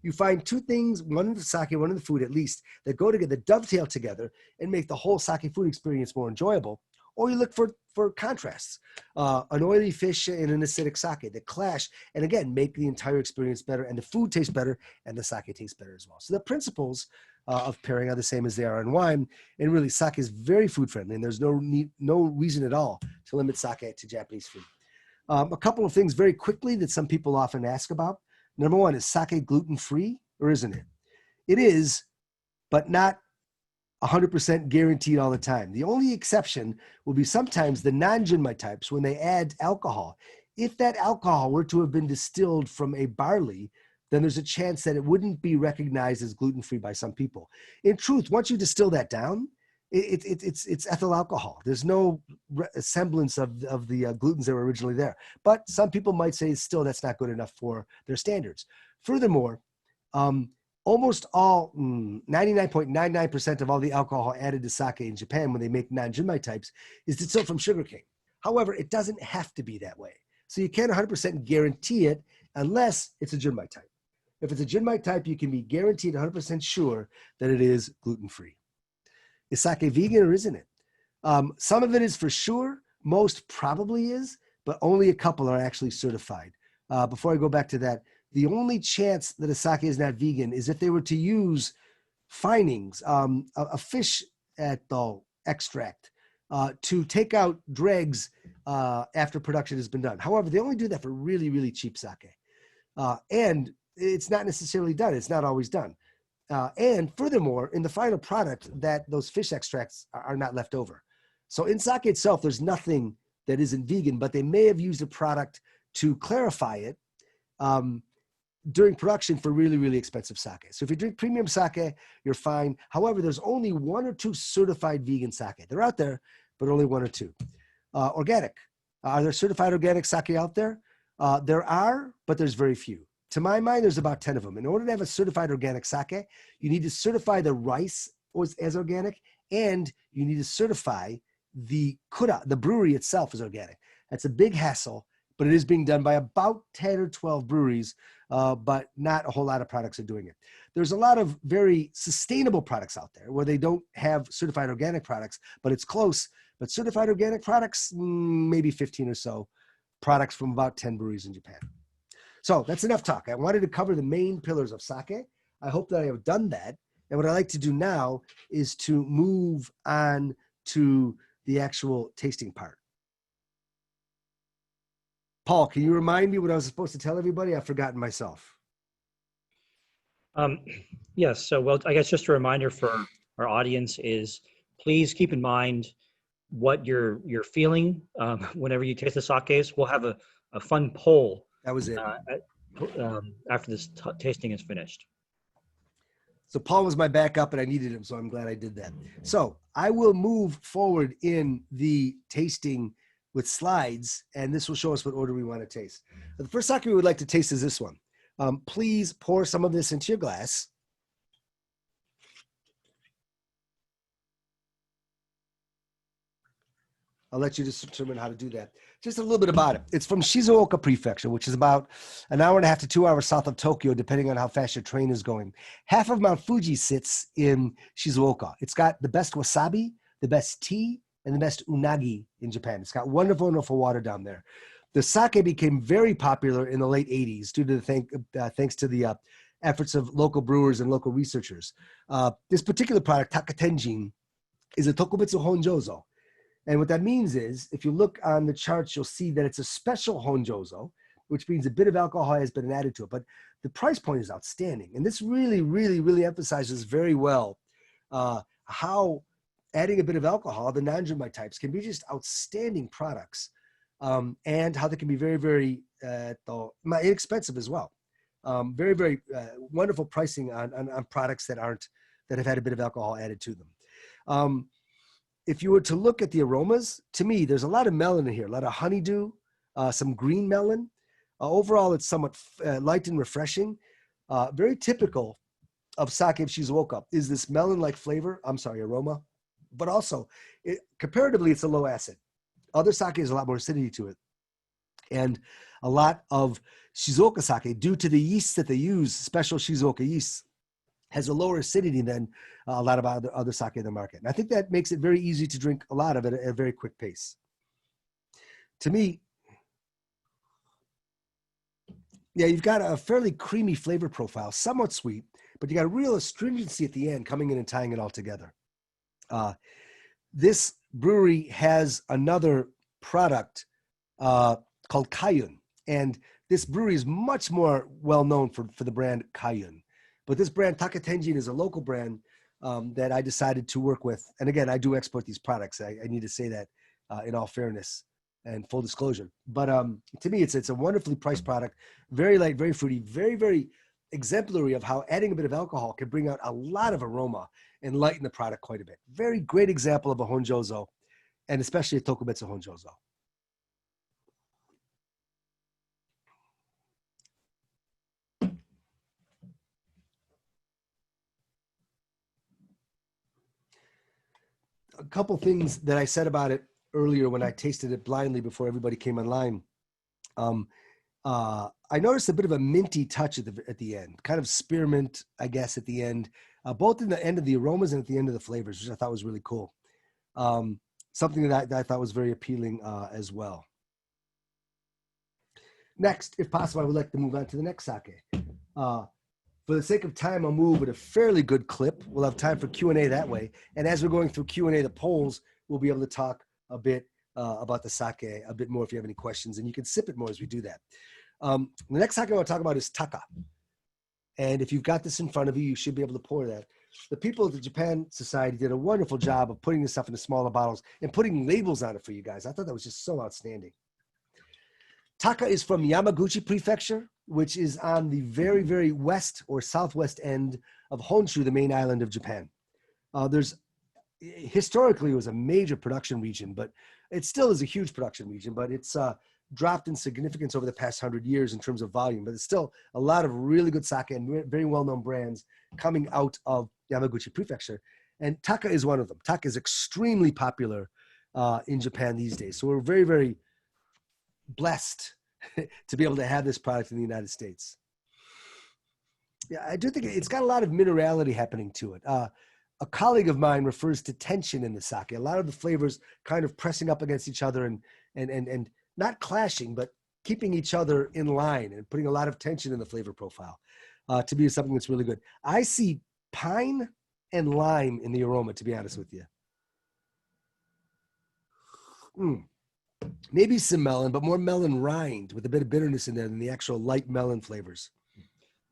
You find two things, one in the sake, one in the food at least, that go together, dovetail together, and make the whole sake food experience more enjoyable. Or you look for contrasts, an oily fish and an acidic sake that clash, and again, make the entire experience better, and the food tastes better, and the sake tastes better as well. So the principles of pairing are the same as they are in wine, and really sake is very food friendly, and there's no reason at all to limit sake to Japanese food. A couple of things very quickly that some people often ask about. Number one, is sake gluten-free or isn't it? It is, but not 100% guaranteed all the time. The only exception will be sometimes the non-jinmai types when they add alcohol. If that alcohol were to have been distilled from a barley, then there's a chance that it wouldn't be recognized as gluten-free by some people. In truth, once you distill that down, it's ethyl alcohol. There's no semblance of the glutens that were originally there. But some people might say still that's not good enough for their standards. Furthermore, almost all 99.99% of all the alcohol added to sake in Japan when they make non-jinmai types is distilled from sugarcane. However, it doesn't have to be that way. So you can't 100% guarantee it unless it's a jinmai type. If it's a jinmai type, you can be guaranteed 100% sure that it is gluten-free. Is sake vegan or isn't it? Some of it is for sure. Most probably is, but only a couple are actually certified. Before I go back to that, the only chance that a sake is not vegan is if they were to use finings, a fish extract, to take out dregs after production has been done. However, they only do that for really, really cheap sake. And it's not necessarily done. It's not always done. And furthermore, in the final product, that those fish extracts are not left over. So in sake itself, there's nothing that isn't vegan, but they may have used a product to clarify it during production for really, really expensive sake. So if you drink premium sake, you're fine. However, there's only one or two certified vegan sake. They're out there, but only one or two. Organic. Are there certified organic sake out there? There are, but there's very few. To my mind, there's about 10 of them. In order to have a certified organic sake, you need to certify the rice as organic, and you need to certify the kura, the brewery itself, as organic. That's a big hassle, but it is being done by about 10 or 12 breweries, but not a whole lot of products are doing it. There's a lot of very sustainable products out there where they don't have certified organic products, but it's close. But certified organic products, maybe 15 or so products from about 10 breweries in Japan. So that's enough talk. I wanted to cover the main pillars of sake. I hope that I have done that. And what I like to do now is to move on to the actual tasting part. Paul, can you remind me what I was supposed to tell everybody? I've forgotten myself. Yes. So, well, I guess just a reminder for our audience is please keep in mind what you're feeling whenever you taste the sakes. We'll have a fun poll. That was it. After this tasting is finished. So Paul was my backup and I needed him, so I'm glad I did that. So I will move forward in the tasting with slides, and this will show us what order we want to taste. The first sake we would like to taste is this one. Please pour some of this into your glass. I'll let you just determine how to do that. Just a little bit about it. It's from Shizuoka Prefecture, which is about an hour and a half to 2 hours south of Tokyo, depending on how fast your train is going. Half of Mount Fuji sits in Shizuoka. It's got the best wasabi, the best tea, and the best unagi in Japan. It's got wonderful, wonderful water down there. The sake became very popular in the late 80s due to thanks to the efforts of local brewers and local researchers. This particular product, Takatenjin, is a tokubetsu honjozo. And what that means is, if you look on the charts, you'll see that it's a special honjozo, which means a bit of alcohol has been added to it. But the price point is outstanding. And this really, really, really emphasizes very well how adding a bit of alcohol, the non-jinmai types, can be just outstanding products and how they can be very, very inexpensive as well. Very, very wonderful pricing on products that have had a bit of alcohol added to them. If you were to look at the aromas, to me, there's a lot of melon in here, a lot of honeydew, some green melon. Overall, it's somewhat light and refreshing. Very typical of sake of Shizuoka is this melon-like flavor. Aroma. But also, comparatively, it's a low acid. Other sake has a lot more acidity to it. And a lot of Shizuoka sake, due to the yeast that they use, special Shizuoka yeast, has a lower acidity than a lot of other sake in the market. And I think that makes it very easy to drink a lot of it at a very quick pace. To me, yeah, you've got a fairly creamy flavor profile, somewhat sweet, but you got a real astringency at the end coming in and tying it all together. This brewery has another product called Kayun. And this brewery is much more well-known for the brand Kayun. But this brand, Takatenjin, is a local brand that I decided to work with. And again, I do export these products. I need to say that in all fairness and full disclosure. But to me, it's a wonderfully priced product, very light, very fruity, very, very exemplary of how adding a bit of alcohol can bring out a lot of aroma and lighten the product quite a bit. Very great example of a honjozo, and especially a tokubetsu honjozo. A couple things that I said about it earlier when I tasted it blindly before everybody came online. I noticed a bit of a minty touch at the end, kind of spearmint, I guess, at the end, both in the end of the aromas and at the end of the flavors, which I thought was really cool. Something that I thought was very appealing as well. Next, if possible, I would like to move on to the next sake. For the sake of time, I'll move at a fairly good clip. We'll have time for Q&A that way. And as we're going through Q&A, the polls, we'll be able to talk a bit about the sake a bit more if you have any questions. And you can sip it more as we do that. The next sake I want to talk about is Taka. And if you've got this in front of you, you should be able to pour that. The people at the Japan Society did a wonderful job of putting this stuff into smaller bottles and putting labels on it for you guys. I thought that was just so outstanding. Taka is from Yamaguchi Prefecture, which is on the very, very west or southwest end of Honshu, the main island of Japan. Historically, it was a major production region, but it still is a huge production region, but it's dropped in significance over the past 100 years in terms of volume, but it's still a lot of really good sake and very well-known brands coming out of Yamaguchi Prefecture. And Taka is one of them. Taka is extremely popular in Japan these days. So we're very, very blessed to be able to have this product in the United States. Yeah, I do think it's got a lot of minerality happening to it. A colleague of mine refers to tension in the sake. A lot of the flavors kind of pressing up against each other and not clashing, but keeping each other in line and putting a lot of tension in the flavor profile to be something that's really good. I see pine and lime in the aroma, to be honest with you. Maybe some melon, but more melon rind with a bit of bitterness in there than the actual light melon flavors.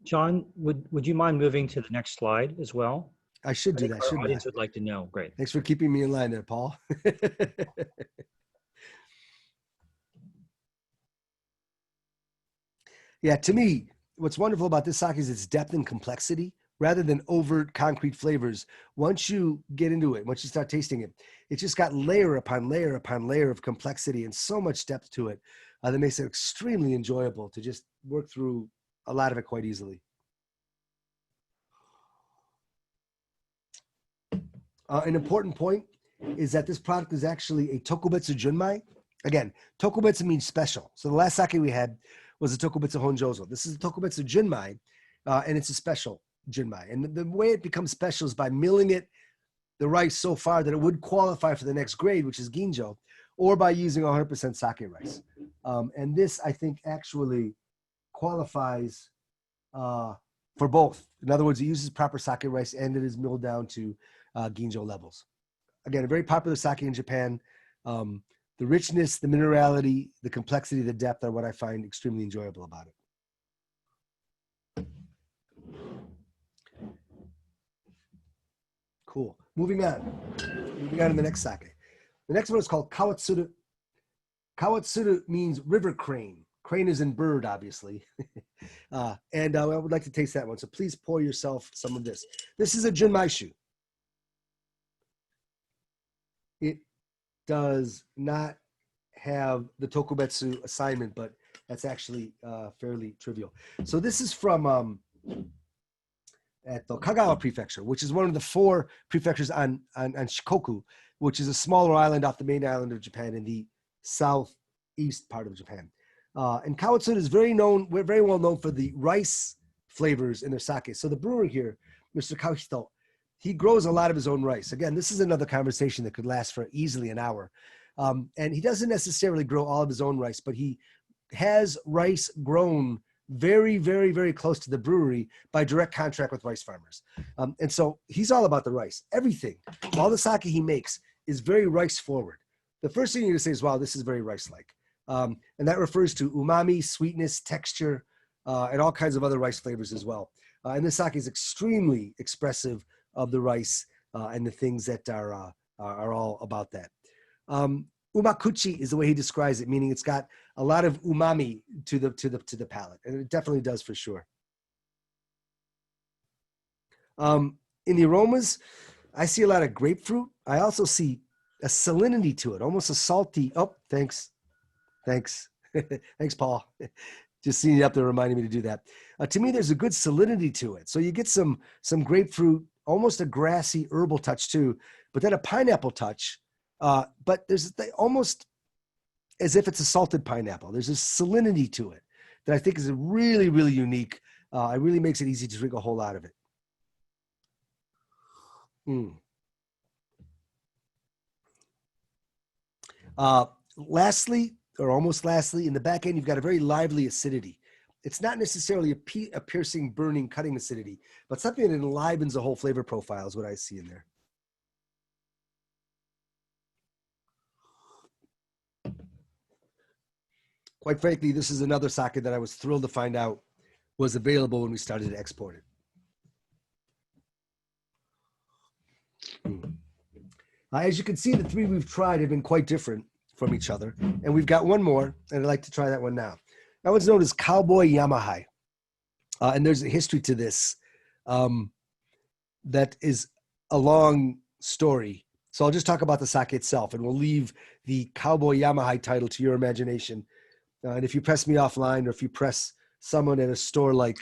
John, would you mind moving to the next slide as well? I should do that. Our audience would like to know. Great. Thanks for keeping me in line there, Paul. Yeah, to me, what's wonderful about this sake is its depth and complexity rather than overt concrete flavors. Once you get into it, once you start tasting it, it's just got layer upon layer upon layer of complexity and so much depth to it that makes it extremely enjoyable to just work through a lot of it quite easily. An important point is that this product is actually a tokubetsu junmai. Again, tokubetsu means special. So the last sake we had was a tokubetsu honjozo. This is a tokubetsu junmai, and it's a special junmai. And the way it becomes special is by milling it the rice so far that it would qualify for the next grade, which is ginjo, or by using 100% sake rice. And this, I think, actually qualifies for both. In other words, it uses proper sake rice and it is milled down to ginjo levels. Again, a very popular sake in Japan. The richness, the minerality, the complexity, the depth are what I find extremely enjoyable about it. Cool. Moving on to the next sake. The next one is called Kawatsuru. Kawatsuru means river crane. Crane is in bird, obviously. And I would like to taste that one. So please pour yourself some of this. This is a Junmaishu. It does not have the Tokubetsu assignment, but that's actually fairly trivial. So this is from at the Kagawa Prefecture, which is one of the 4 prefectures on Shikoku, which is a smaller island off the main island of Japan in the southeast part of Japan. And Kawatsuru is very well known for the rice flavors in their sake. So the brewer here, Mr. Kauhito, he grows a lot of his own rice. Again, this is another conversation that could last for easily an hour. And he doesn't necessarily grow all of his own rice, but he has rice grown very, very, very close to the brewery by direct contract with rice farmers. And so he's all about the rice. Everything, all the sake he makes is very rice forward. The first thing you're gonna say is, wow, this is very rice-like. And that refers to umami, sweetness, texture, and all kinds of other rice flavors as well. And this sake is extremely expressive of the rice and the things that are all about that. Umakuchi is the way he describes it, meaning it's got a lot of umami to the palate, and it definitely does for sure. In the aromas, I see a lot of grapefruit. I also see a salinity to it, almost a salty. Oh, thanks, thanks, Paul. Just seeing you up there reminding me to do that. To me, there's a good salinity to it. So you get some grapefruit, almost a grassy herbal touch too, but then a pineapple touch. But there's almost as if it's a salted pineapple. There's a salinity to it that I think is really, really unique. It really makes it easy to drink a whole lot of it. Lastly, or almost lastly, in the back end, you've got a very lively acidity. It's not necessarily a piercing, burning, cutting acidity, but something that enlivens the whole flavor profile is what I see in there. Quite frankly, this is another sake that I was thrilled to find out was available when we started to export it. As you can see, the 3 we've tried have been quite different from each other. And we've got one more, and I'd like to try that one now. That one's known as Cowboy Yamahai. And there's a history to this that is a long story. So I'll just talk about the sake itself, and we'll leave the Cowboy Yamahai title to your imagination. And if you press me offline, or if you press someone at a store like,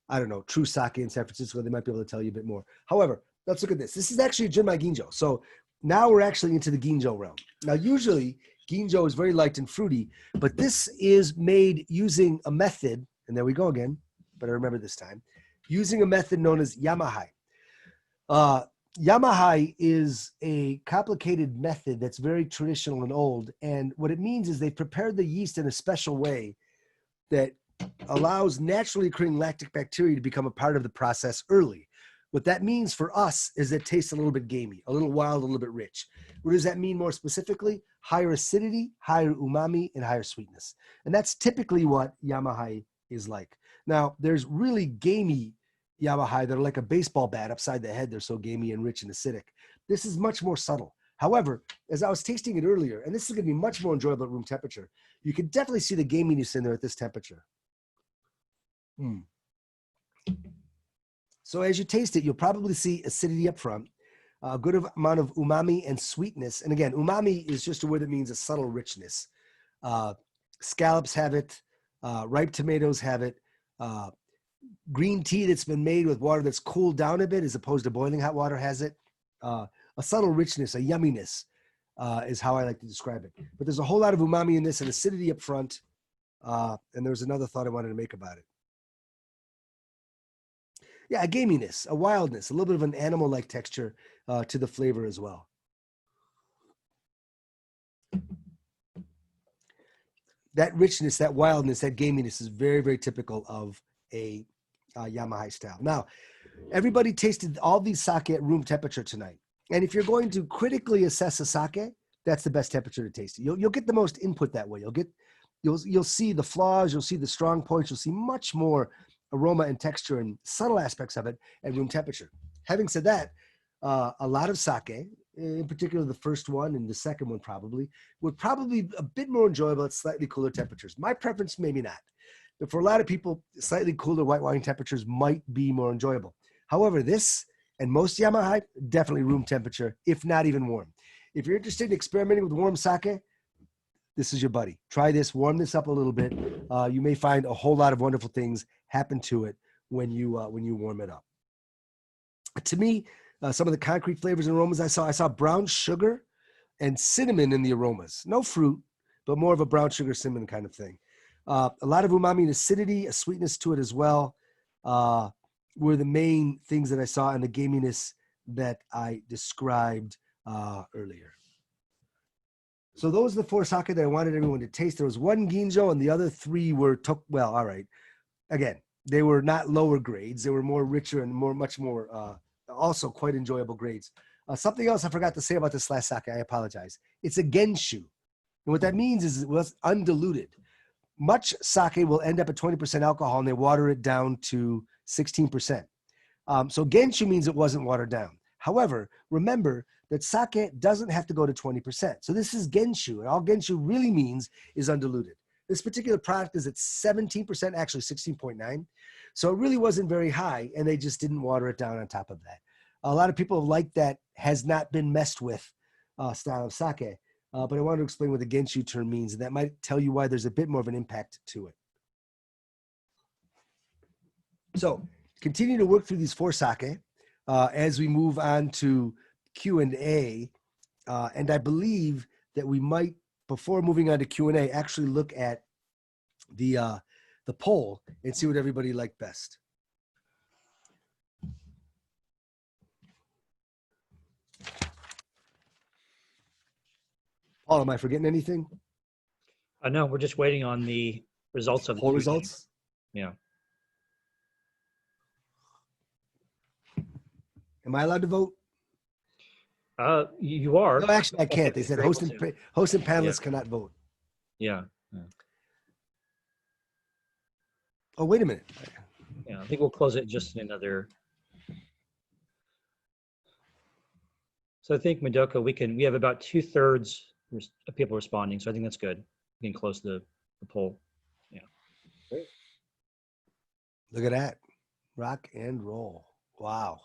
I don't know, True Sake in San Francisco, they might be able to tell you a bit more. However, let's look at this. This is actually a Junmai Ginjo. So now we're actually into the Ginjo realm. Now, usually Ginjo is very light and fruity, but this is made using a method, and there we go again, but I remember this time, using a method known as Yamahai. Yamahai is a complicated method that's very traditional and old. And what it means is they prepared the yeast in a special way that allows naturally occurring lactic bacteria to become a part of the process early. What that means for us is it tastes a little bit gamey, a little wild, a little bit rich. What does that mean more specifically? Higher acidity, higher umami, and higher sweetness. And that's typically what Yamahai is like. Now, there's really gamey Yamahai that are like a baseball bat upside the head. They're so gamey and rich and acidic. This is much more subtle. However, as I was tasting it earlier, and this is going to be much more enjoyable at room temperature, you can definitely see the gaminess in there at this temperature. So as you taste it, you'll probably see acidity up front, a good amount of umami and sweetness. And again, umami is just a word that means a subtle richness. Scallops have it. Ripe tomatoes have it. Green tea that's been made with water that's cooled down a bit as opposed to boiling hot water has it. A subtle richness, a yumminess is how I like to describe it. But there's a whole lot of umami in this and acidity up front. And there's another thought I wanted to make about it. Yeah, a gaminess, a wildness, a little bit of an animal-like texture to the flavor as well. That richness, that wildness, that gaminess is very, very typical of a Yamahai style. Now, everybody tasted all these sake at room temperature tonight. And if you're going to critically assess a sake, that's the best temperature to taste it. You'll get the most input that way. You'll see the flaws, you'll see the strong points, you'll see much more aroma and texture and subtle aspects of it at room temperature. Having said that, a lot of sake, in particular the first one and the second one probably, were probably a bit more enjoyable at slightly cooler temperatures. My preference, maybe not. But for a lot of people, slightly cooler white wine temperatures might be more enjoyable. However, this and most Yamahite, definitely room temperature, if not even warm. If you're interested in experimenting with warm sake, this is your buddy. Try this, warm this up a little bit. You may find a whole lot of wonderful things happen to it when you warm it up. To me, some of the concrete flavors and aromas I saw brown sugar and cinnamon in the aromas. No fruit, but more of a brown sugar cinnamon kind of thing. A lot of umami and acidity, a sweetness to it as well, were the main things that I saw, and the gaminess that I described earlier. So those are the 4 sake that I wanted everyone to taste. There was 1 ginjo, and the other 3 were well, all right. Again, they were not lower grades. They were more richer and much more, also quite enjoyable grades. Something else I forgot to say about this last sake, I apologize. It's a genshu. And what that means is it was undiluted. Much sake will end up at 20% alcohol, and they water it down to 16%. So genshu means it wasn't watered down. However, remember that sake doesn't have to go to 20%. So this is genshu, and all genshu really means is undiluted. This particular product is at 17%, actually 16.9. So it really wasn't very high, and they just didn't water it down on top of that. A lot of people like that has not been messed with style of sake. But I want to explain what the genshu term means, and that might tell you why there's a bit more of an impact to it. So continue to work through these 4 sake as we move on to Q&A. And I believe that we might, before moving on to Q&A, actually look at the poll and see what everybody liked best. Paul, am I forgetting anything? No, we're just waiting on the results of the Poll Q&A. results? Yeah. Am I allowed to vote? You are. No, actually, I can't. They said You're host able and panelists cannot vote. Yeah. Oh, wait a minute. Yeah, I think we'll close it just in another. So I think, Madoka, we have about 2/3 of people responding. So I think that's good. We can close the poll. Yeah. Great. Look at that. Rock and roll. Wow.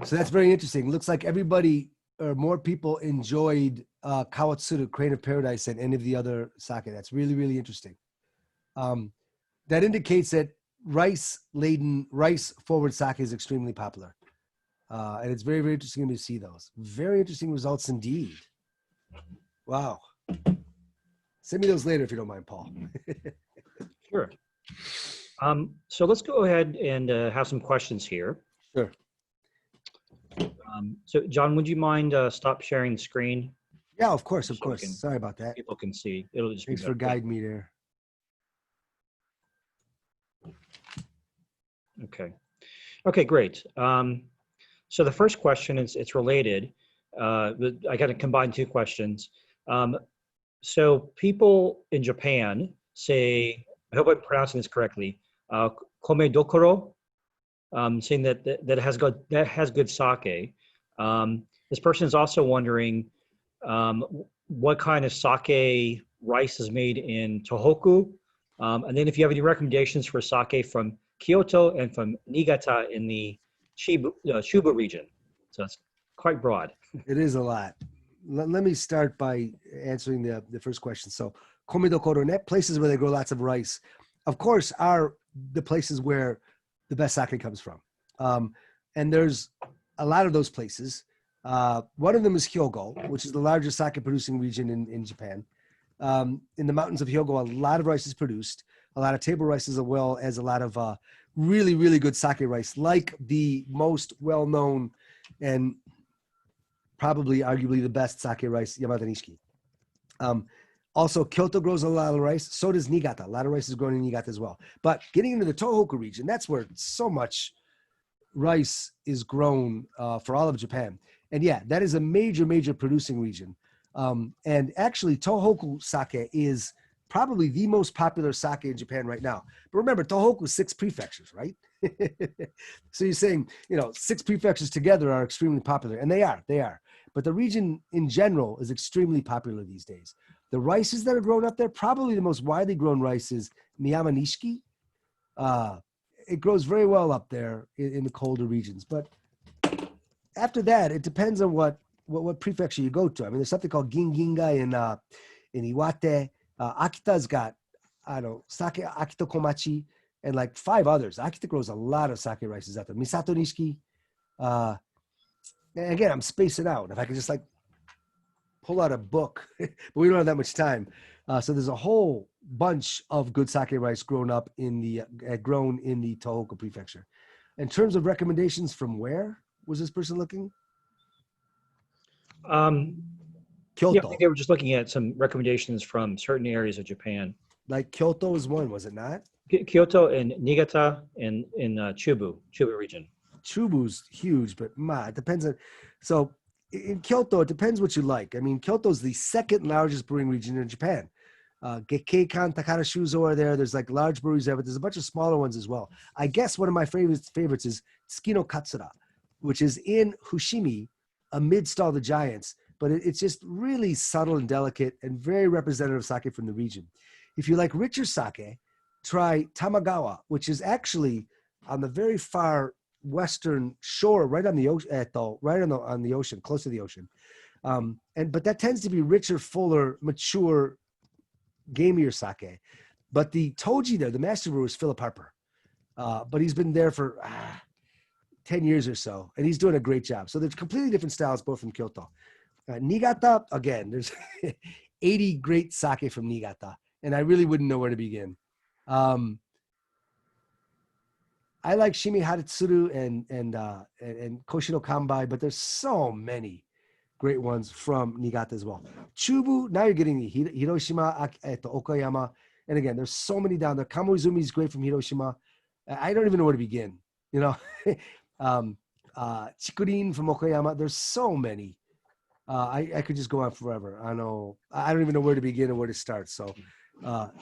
So that's very interesting. Looks like everybody or more people enjoyed Kawatsuru, Crane of Paradise, than any of the other sake. That's really, really interesting. That indicates that rice-laden, rice-forward sake is extremely popular. And it's very, very interesting to see those. Very interesting results indeed. Wow. Send me those later if you don't mind, Paul. Sure. So let's go ahead and have some questions here. Sure. So John, would you mind stop sharing the screen? Yeah, of course, of So course. Sorry about that. People can see. It'll just Thanks be for better. guiding me there. Okay. Okay, great. So the first question is, it's related. I got to combine 2 questions. So people in Japan say, I hope I'm pronouncing this correctly, kome dokoro, saying that has good sake. This person is also wondering what kind of sake rice is made in Tohoku, and then if you have any recommendations for sake from Kyoto and from Niigata in the Chubu region. So it's quite broad. It is a lot. Let me start by answering the first question. So, komedokoro, net places where they grow lots of rice, of course, are the places where the best sake comes from. And there's a lot of those places. One of them is Hyogo, which is the largest sake producing region in Japan. In the mountains of Hyogo, a lot of rice is produced, a lot of table rice as well as a lot of really, really good sake rice, like the most well-known and probably arguably the best sake rice, Yamada Nishiki. Also, Kyoto grows a lot of rice. So does Niigata. A lot of rice is grown in Niigata as well. But getting into the Tohoku region, that's where so much rice is grown for all of Japan. And yeah, that is a major, major producing region. And actually, Tohoku sake is probably the most popular sake in Japan right now. But remember, Tohoku is 6 prefectures, right? So you're saying, 6 prefectures together are extremely popular, and they are. But the region in general is extremely popular these days. The rices that are grown up there, probably the most widely grown rice is Miyama Nishiki. It grows very well up there in the colder regions. But after that, it depends on what prefecture you go to. I mean, there's something called Ginginga in Iwate. Akita's got, Sake Akita Komachi, and like 5 others. Akita grows a lot of sake rices out there. Misato Nishiki. And again, I'm spacing out. If I could just like pull out a book, but we don't have that much time. So there's a whole bunch of good sake rice grown in the Tohoku prefecture. In terms of recommendations, from where was this person looking? Kyoto. Yeah, I think they were just looking at some recommendations from certain areas of Japan. Like Kyoto is one, was it not? Kyoto and Niigata and in Chubu region. Chubu's huge, but it depends on. So in Kyoto, it depends what you like. I mean, Kyoto's the 2nd largest brewing region in Japan. Gekkeikan, Takara Shuzo are there. There's like large breweries there, but there's a bunch of smaller ones as well. I guess one of my favorites is Tsukino Katsura, which is in Fushimi, amidst all the giants. But it's just really subtle and delicate and very representative sake from the region. If you like richer sake, try Tamagawa, which is actually on the very far western shore, right on the ocean, on the ocean, close to the ocean. But that tends to be richer, fuller, mature, gamier sake. But the Toji there, the master brewer, is Philip Harper. But he's been there for 10 years or so, and he's doing a great job. So there's completely different styles, both from Kyoto. Niigata, again, there's 80 great sake from Niigata, and I really wouldn't know where to begin. I like Shimi Hatsuru and Koshiro Kambai, but there's so many great ones from Niigata as well. Chubu, now you're getting Hiroshima, Okayama, and again, there's so many down there. Kamoizumi is great from Hiroshima. I don't even know where to begin. Chikurin from Okayama. There's so many. I could just go on forever. I don't even know where to begin and where to start. So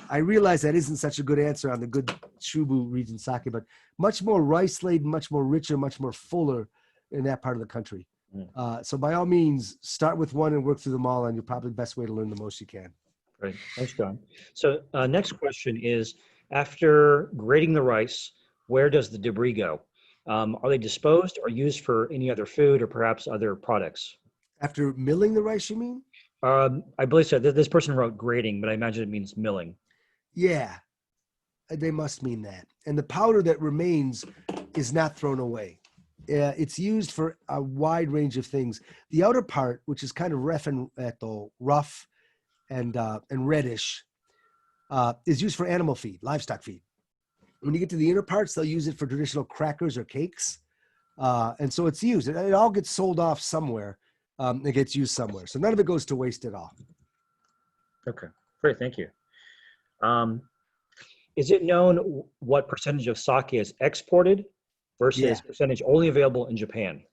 I realize that isn't such a good answer on the good Chubu region sake, but much more rice laden, much more richer, much more fuller in that part of the country. So by all means, start with one and work through them all, and you're probably the best way to learn the most you can. Great. Thanks, John. So next question is, after grating the rice, where does the debris go? Are they disposed or used for any other food or perhaps other products? After milling the rice, you mean? I believe so. This person wrote grating, but I imagine it means milling. Yeah, they must mean that. And the powder that remains is not thrown away. It's used for a wide range of things. The outer part, which is kind of rough and reddish, is used for animal feed, livestock feed. When you get to the inner parts, they'll use it for traditional crackers or cakes. And so it's used. It all gets sold off somewhere. It gets used somewhere. So none of it goes to waste at all. Okay, great. Thank you. Is it known what percentage of sake is exported versus percentage only available in Japan?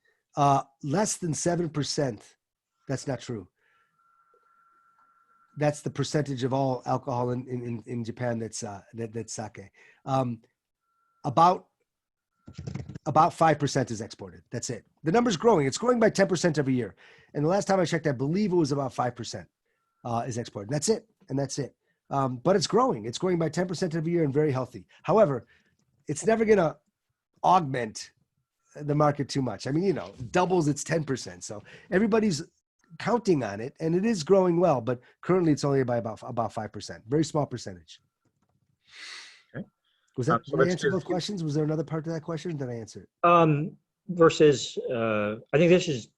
Less than 7%. That's not true. That's the percentage of all alcohol in Japan that's sake. About 5% is exported. That's it. The number's growing. It's growing by 10% every year. And the last time I checked, I believe it was about 5% is exported. That's it. And that's it. But it's growing. It's growing by 10% every year and very healthy. However, it's never going to augment the market too much. I mean, doubles its 10%. So everybody's counting on it, and it is growing well, but currently it's only by about 5%. Very small percentage. Okay. Did I answer both questions? Was there another part to that question? Did I answer it? Versus, I think this is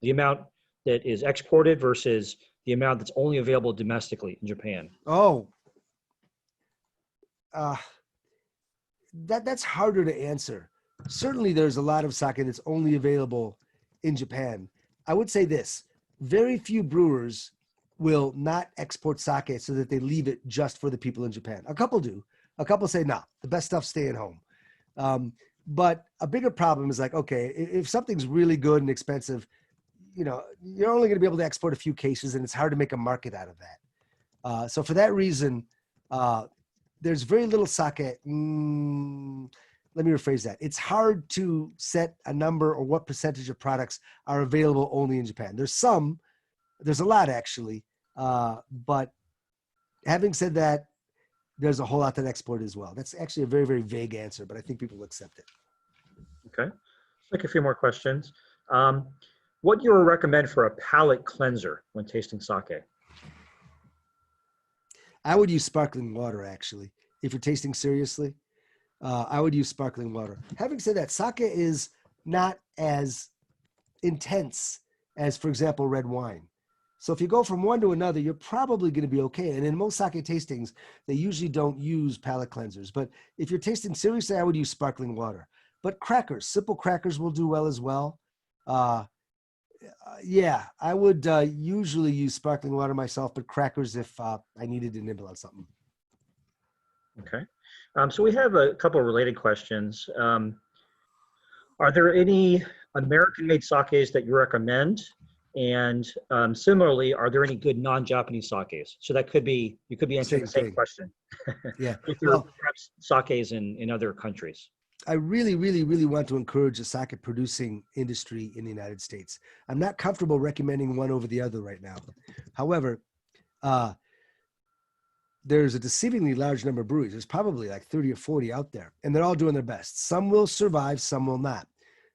the amount that is exported versus the amount that's only available domestically in Japan. Oh, that's harder to answer. Certainly there's a lot of sake that's only available in Japan. I would say this: very few brewers will not export sake so that they leave it just for the people in Japan. A couple do. A couple say, no, the best stuff's staying home. But a bigger problem is like, okay, if something's really good and expensive, you're only going to be able to export a few cases, and it's hard to make a market out of that. So for that reason, there's very little sake. Let me rephrase that. It's hard to set a number or what percentage of products are available only in Japan. There's a lot actually. But having said that, there's a whole lot that export as well. That's actually a very, very vague answer, but I think people will accept it. Okay. Take a few more questions. What do you recommend for a palate cleanser when tasting sake? I would use sparkling water, actually. If you're tasting seriously, I would use sparkling water. Having said that, sake is not as intense as, for example, red wine. So if you go from one to another, you're probably going to be okay. And in most sake tastings, they usually don't use palate cleansers. But if you're tasting seriously, I would use sparkling water. But crackers, simple crackers will do well as well. Yeah, I would usually use sparkling water myself, but crackers if I needed to nibble on something. Okay. So we have a couple of related questions. Are there any American-made sakes that you recommend? And similarly, are there any good non-Japanese sakes? So that could be, you could be answering the same question. Yeah. If there are perhaps sakes in other countries. I really, really, really want to encourage the sake producing industry in the United States. I'm not comfortable recommending one over the other right now. However, there's a deceivingly large number of breweries. There's probably like 30 or 40 out there, and they're all doing their best. Some will survive, some will not.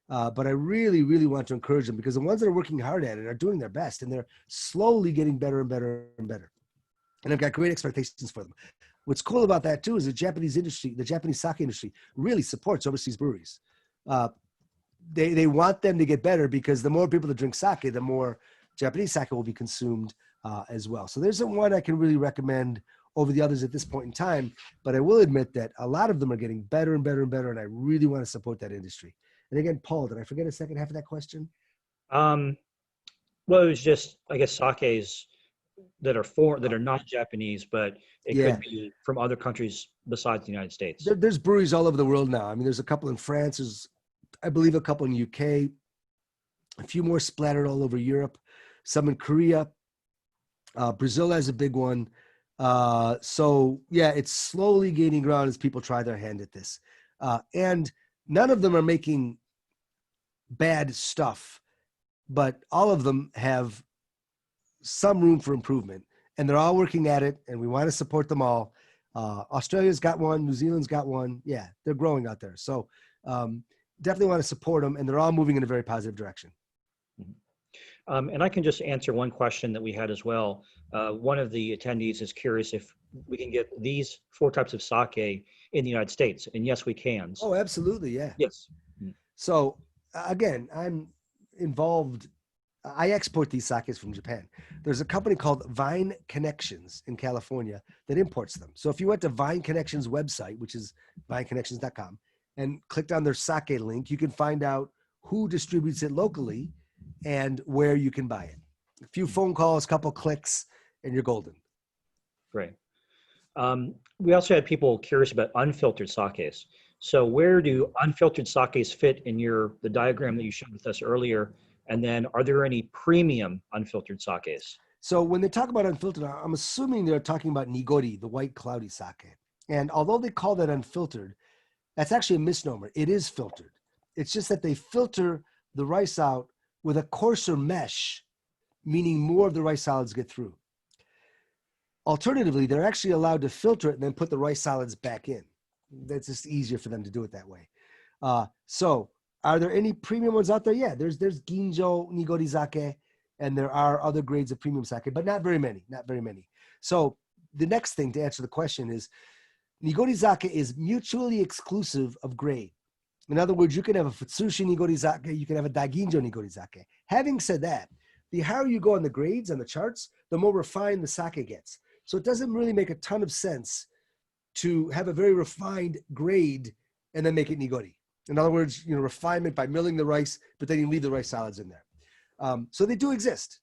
But I really, really want to encourage them because the ones that are working hard at it are doing their best, and they're slowly getting better and better and better. And I've got great expectations for them. What's cool about that too is the Japanese industry, the Japanese sake industry really supports overseas breweries. They want them to get better because the more people that drink sake, the more Japanese sake will be consumed as well. So there's one I can really recommend over the others at this point in time, but I will admit that a lot of them are getting better and better and better, and I really want to support that industry. And again, Paul, did I forget a second half of that question? Well, it was just, I guess, sakes that are not Japanese, but it could be from other countries besides the United States. There's breweries all over the world now. I mean, there's a couple in France. There's, I believe, a couple in UK. A few more splattered all over Europe. Some in Korea. Brazil has a big one. So yeah, it's slowly gaining ground as people try their hand at this. And none of them are making bad stuff, but all of them have some room for improvement, and they're all working at it, and we want to support them all. Australia's got one, New Zealand's got one. Yeah, they're growing out there. So definitely want to support them, and they're all moving in a very positive direction. And I can just answer one question that we had as well. One of the attendees is curious if we can get these 4 types of sake in the United States. And yes, we can. Oh, absolutely. Yeah. Yes. So again, I'm involved. I export these sakes from Japan. There's a company called Vine Connections in California that imports them. So if you went to Vine Connections website, which is vineconnections.com, and clicked on their sake link, you can find out who distributes it locally and where you can buy it. A few phone calls, couple clicks, and you're golden. Great. We also had people curious about unfiltered sakes. So where do unfiltered sakes fit in the diagram that you showed with us earlier? And then are there any premium unfiltered sakes? So when they talk about unfiltered, I'm assuming they're talking about nigori, the white cloudy sake. And although they call that unfiltered, that's actually a misnomer. It is filtered. It's just that they filter the rice out with a coarser mesh, meaning more of the rice solids get through. Alternatively, they're actually allowed to filter it and then put the rice solids back in. That's just easier for them to do it that way. So are there any premium ones out there? Yeah, there's Ginjo Nigori Sake, and there are other grades of premium sake, but not very many, not very many. So the next thing to answer the question is, Nigori Sake is mutually exclusive of grade. In other words, you can have a Futsushi Nigori Sake, you can have a Daiginjo Nigori Sake. Having said that, the higher you go on the grades, on the charts, the more refined the sake gets. So it doesn't really make a ton of sense to have a very refined grade and then make it nigori. In other words, refinement by milling the rice, but then you leave the rice solids in there. So they do exist,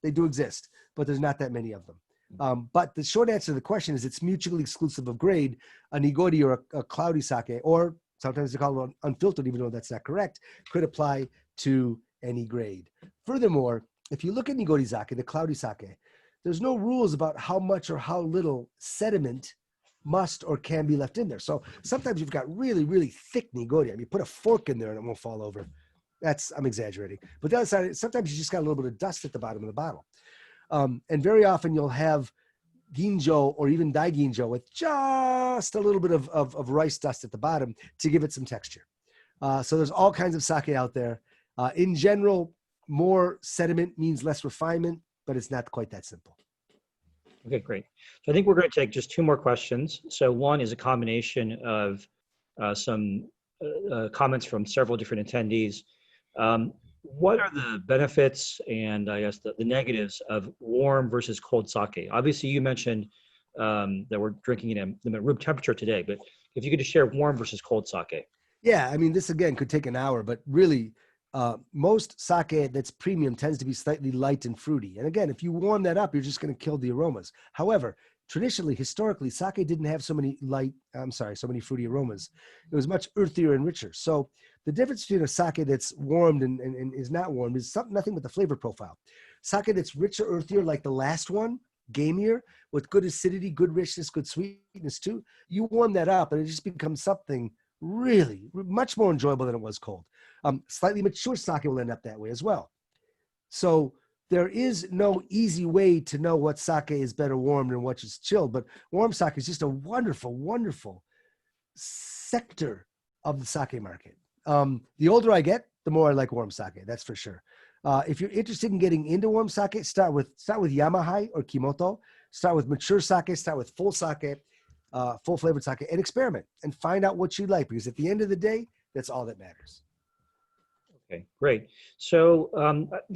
but there's not that many of them. But the short answer to the question is it's mutually exclusive of grade. A nigori or a cloudy sake, or sometimes they call it unfiltered, even though that's not correct, could apply to any grade. Furthermore, if you look at nigori sake, the cloudy sake, there's no rules about how much or how little sediment must or can be left in there. So sometimes you've got really, really thick nigori. I mean, you put a fork in there and it won't fall over. I'm exaggerating. But the other side, sometimes you just got a little bit of dust at the bottom of the bottle. And very often you'll have ginjo or even daiginjo with just a little bit of rice dust at the bottom to give it some texture. So there's all kinds of sake out there. In general, more sediment means less refinement, but it's not quite that simple. Okay, great. So I think we're going to take just two more questions. So one is a combination of some comments from several different attendees. What are the benefits and I guess the negatives of warm versus cold sake? Obviously, you mentioned that we're drinking it at room temperature today, but if you could just share warm versus cold sake. Yeah, I mean, this again could take an hour, but really, most sake that's premium tends to be slightly light and fruity. And again, if you warm that up, you're just going to kill the aromas. However, traditionally, historically, sake didn't have so many fruity aromas. It was much earthier and richer. So the difference between a sake that's warmed and is not warmed is nothing but the flavor profile. Sake that's richer, earthier, like the last one, gamier, with good acidity, good richness, good sweetness too. You warm that up and it just becomes something really much more enjoyable than it was cold. Slightly mature sake will end up that way as well. So there is no easy way to know what sake is better warmed and what is chilled, but warm sake is just a wonderful, wonderful sector of the sake market. The older I get, the more I like warm sake, that's for sure. If you're interested in getting into warm sake, start with Yamahai or Kimoto. Start with mature sake, start with full sake, full flavored sake, and experiment and find out what you like, because at the end of the day, that's all that matters. Okay, great. So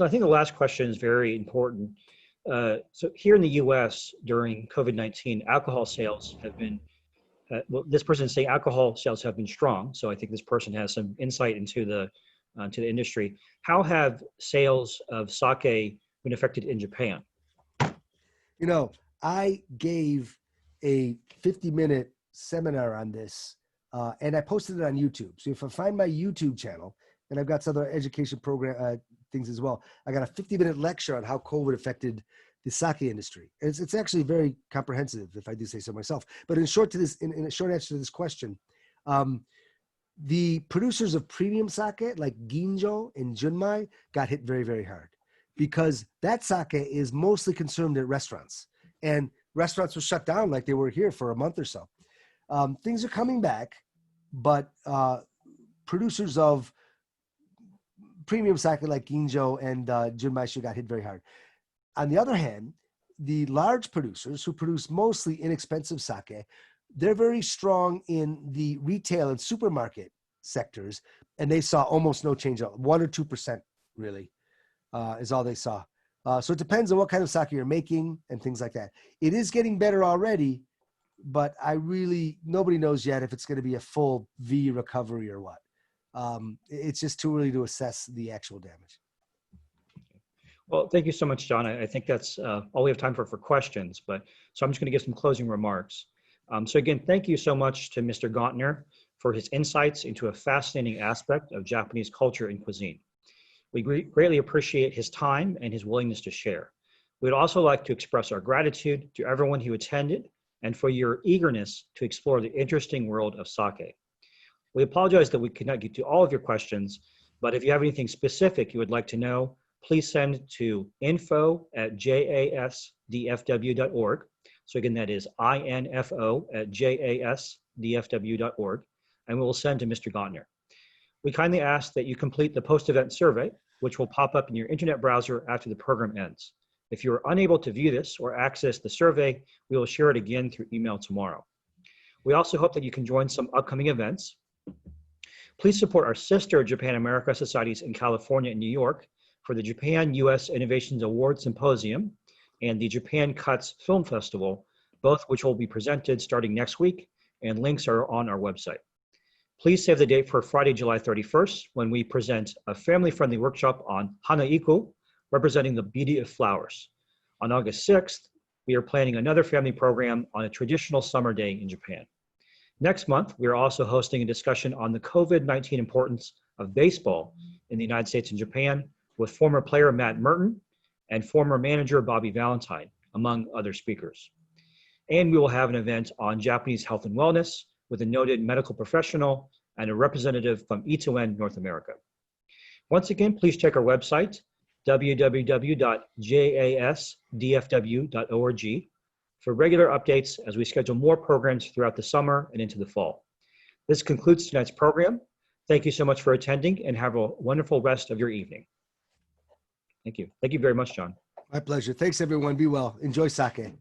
I think the last question is very important. So here in the U.S. during COVID-19, alcohol sales have been, this person is saying alcohol sales have been strong. So I think this person has some insight into the industry. How have sales of sake been affected in Japan? You know, I gave a 50-minute seminar on this, and I posted it on YouTube. So if I find my YouTube channel, and I've got some other education program things as well, I got a 50-minute lecture on how COVID affected the sake industry. And it's actually very comprehensive, if I do say so myself. But in a short answer to this question, the producers of premium sake like Ginjo and Junmai got hit very, very hard, because that sake is mostly consumed at restaurants, and restaurants were shut down like they were here for a month or so. Things are coming back, but producers of premium sake like Ginjo and Junmai got hit very hard. On the other hand, the large producers who produce mostly inexpensive sake, they're very strong in the retail and supermarket sectors, and they saw almost no change, 1 or 2% really is all they saw. So it depends on what kind of sake you're making and things like that. It is getting better already, but nobody knows yet if it's going to be a full V recovery or what. It's just too early to assess the actual damage. Well, thank you so much, John. I think that's all we have time for questions, so I'm just going to give some closing remarks. So again, thank you so much to Mr. Gauntner for his insights into a fascinating aspect of Japanese culture and cuisine. We greatly appreciate his time and his willingness to share. We'd also like to express our gratitude to everyone who attended and for your eagerness to explore the interesting world of sake. We apologize that we could not get to all of your questions, but if you have anything specific you would like to know, please send to info@jasdfw.org. So again, that is info@jasdfw.org, and we will send to Mr. Gauntner. We kindly ask that you complete the post-event survey, which will pop up in your internet browser after the program ends. If you are unable to view this or access the survey, we will share it again through email tomorrow. We also hope that you can join some upcoming events. Please support our sister Japan America societies in California and New York for the Japan U.S. Innovations Award Symposium and the Japan Cuts Film Festival, both which will be presented starting next week, and links are on our website. Please save the date for Friday, July 31st, when we present a family-friendly workshop on Hanaiku, representing the beauty of flowers. On August 6th, we are planning another family program on a traditional summer day in Japan. Next month, we are also hosting a discussion on the COVID-19 importance of baseball in the United States and Japan with former player Matt Merton and former manager Bobby Valentine. among other speakers. And we will have an event on Japanese health and wellness with a noted medical professional and a representative from E2N North America. Once again, please check our website, www.jasdfw.org, for regular updates as we schedule more programs throughout the summer and into the fall. This concludes tonight's program. Thank you so much for attending and have a wonderful rest of your evening. Thank you. Thank you very much, John. My pleasure. Thanks, everyone. Be well. Enjoy sake.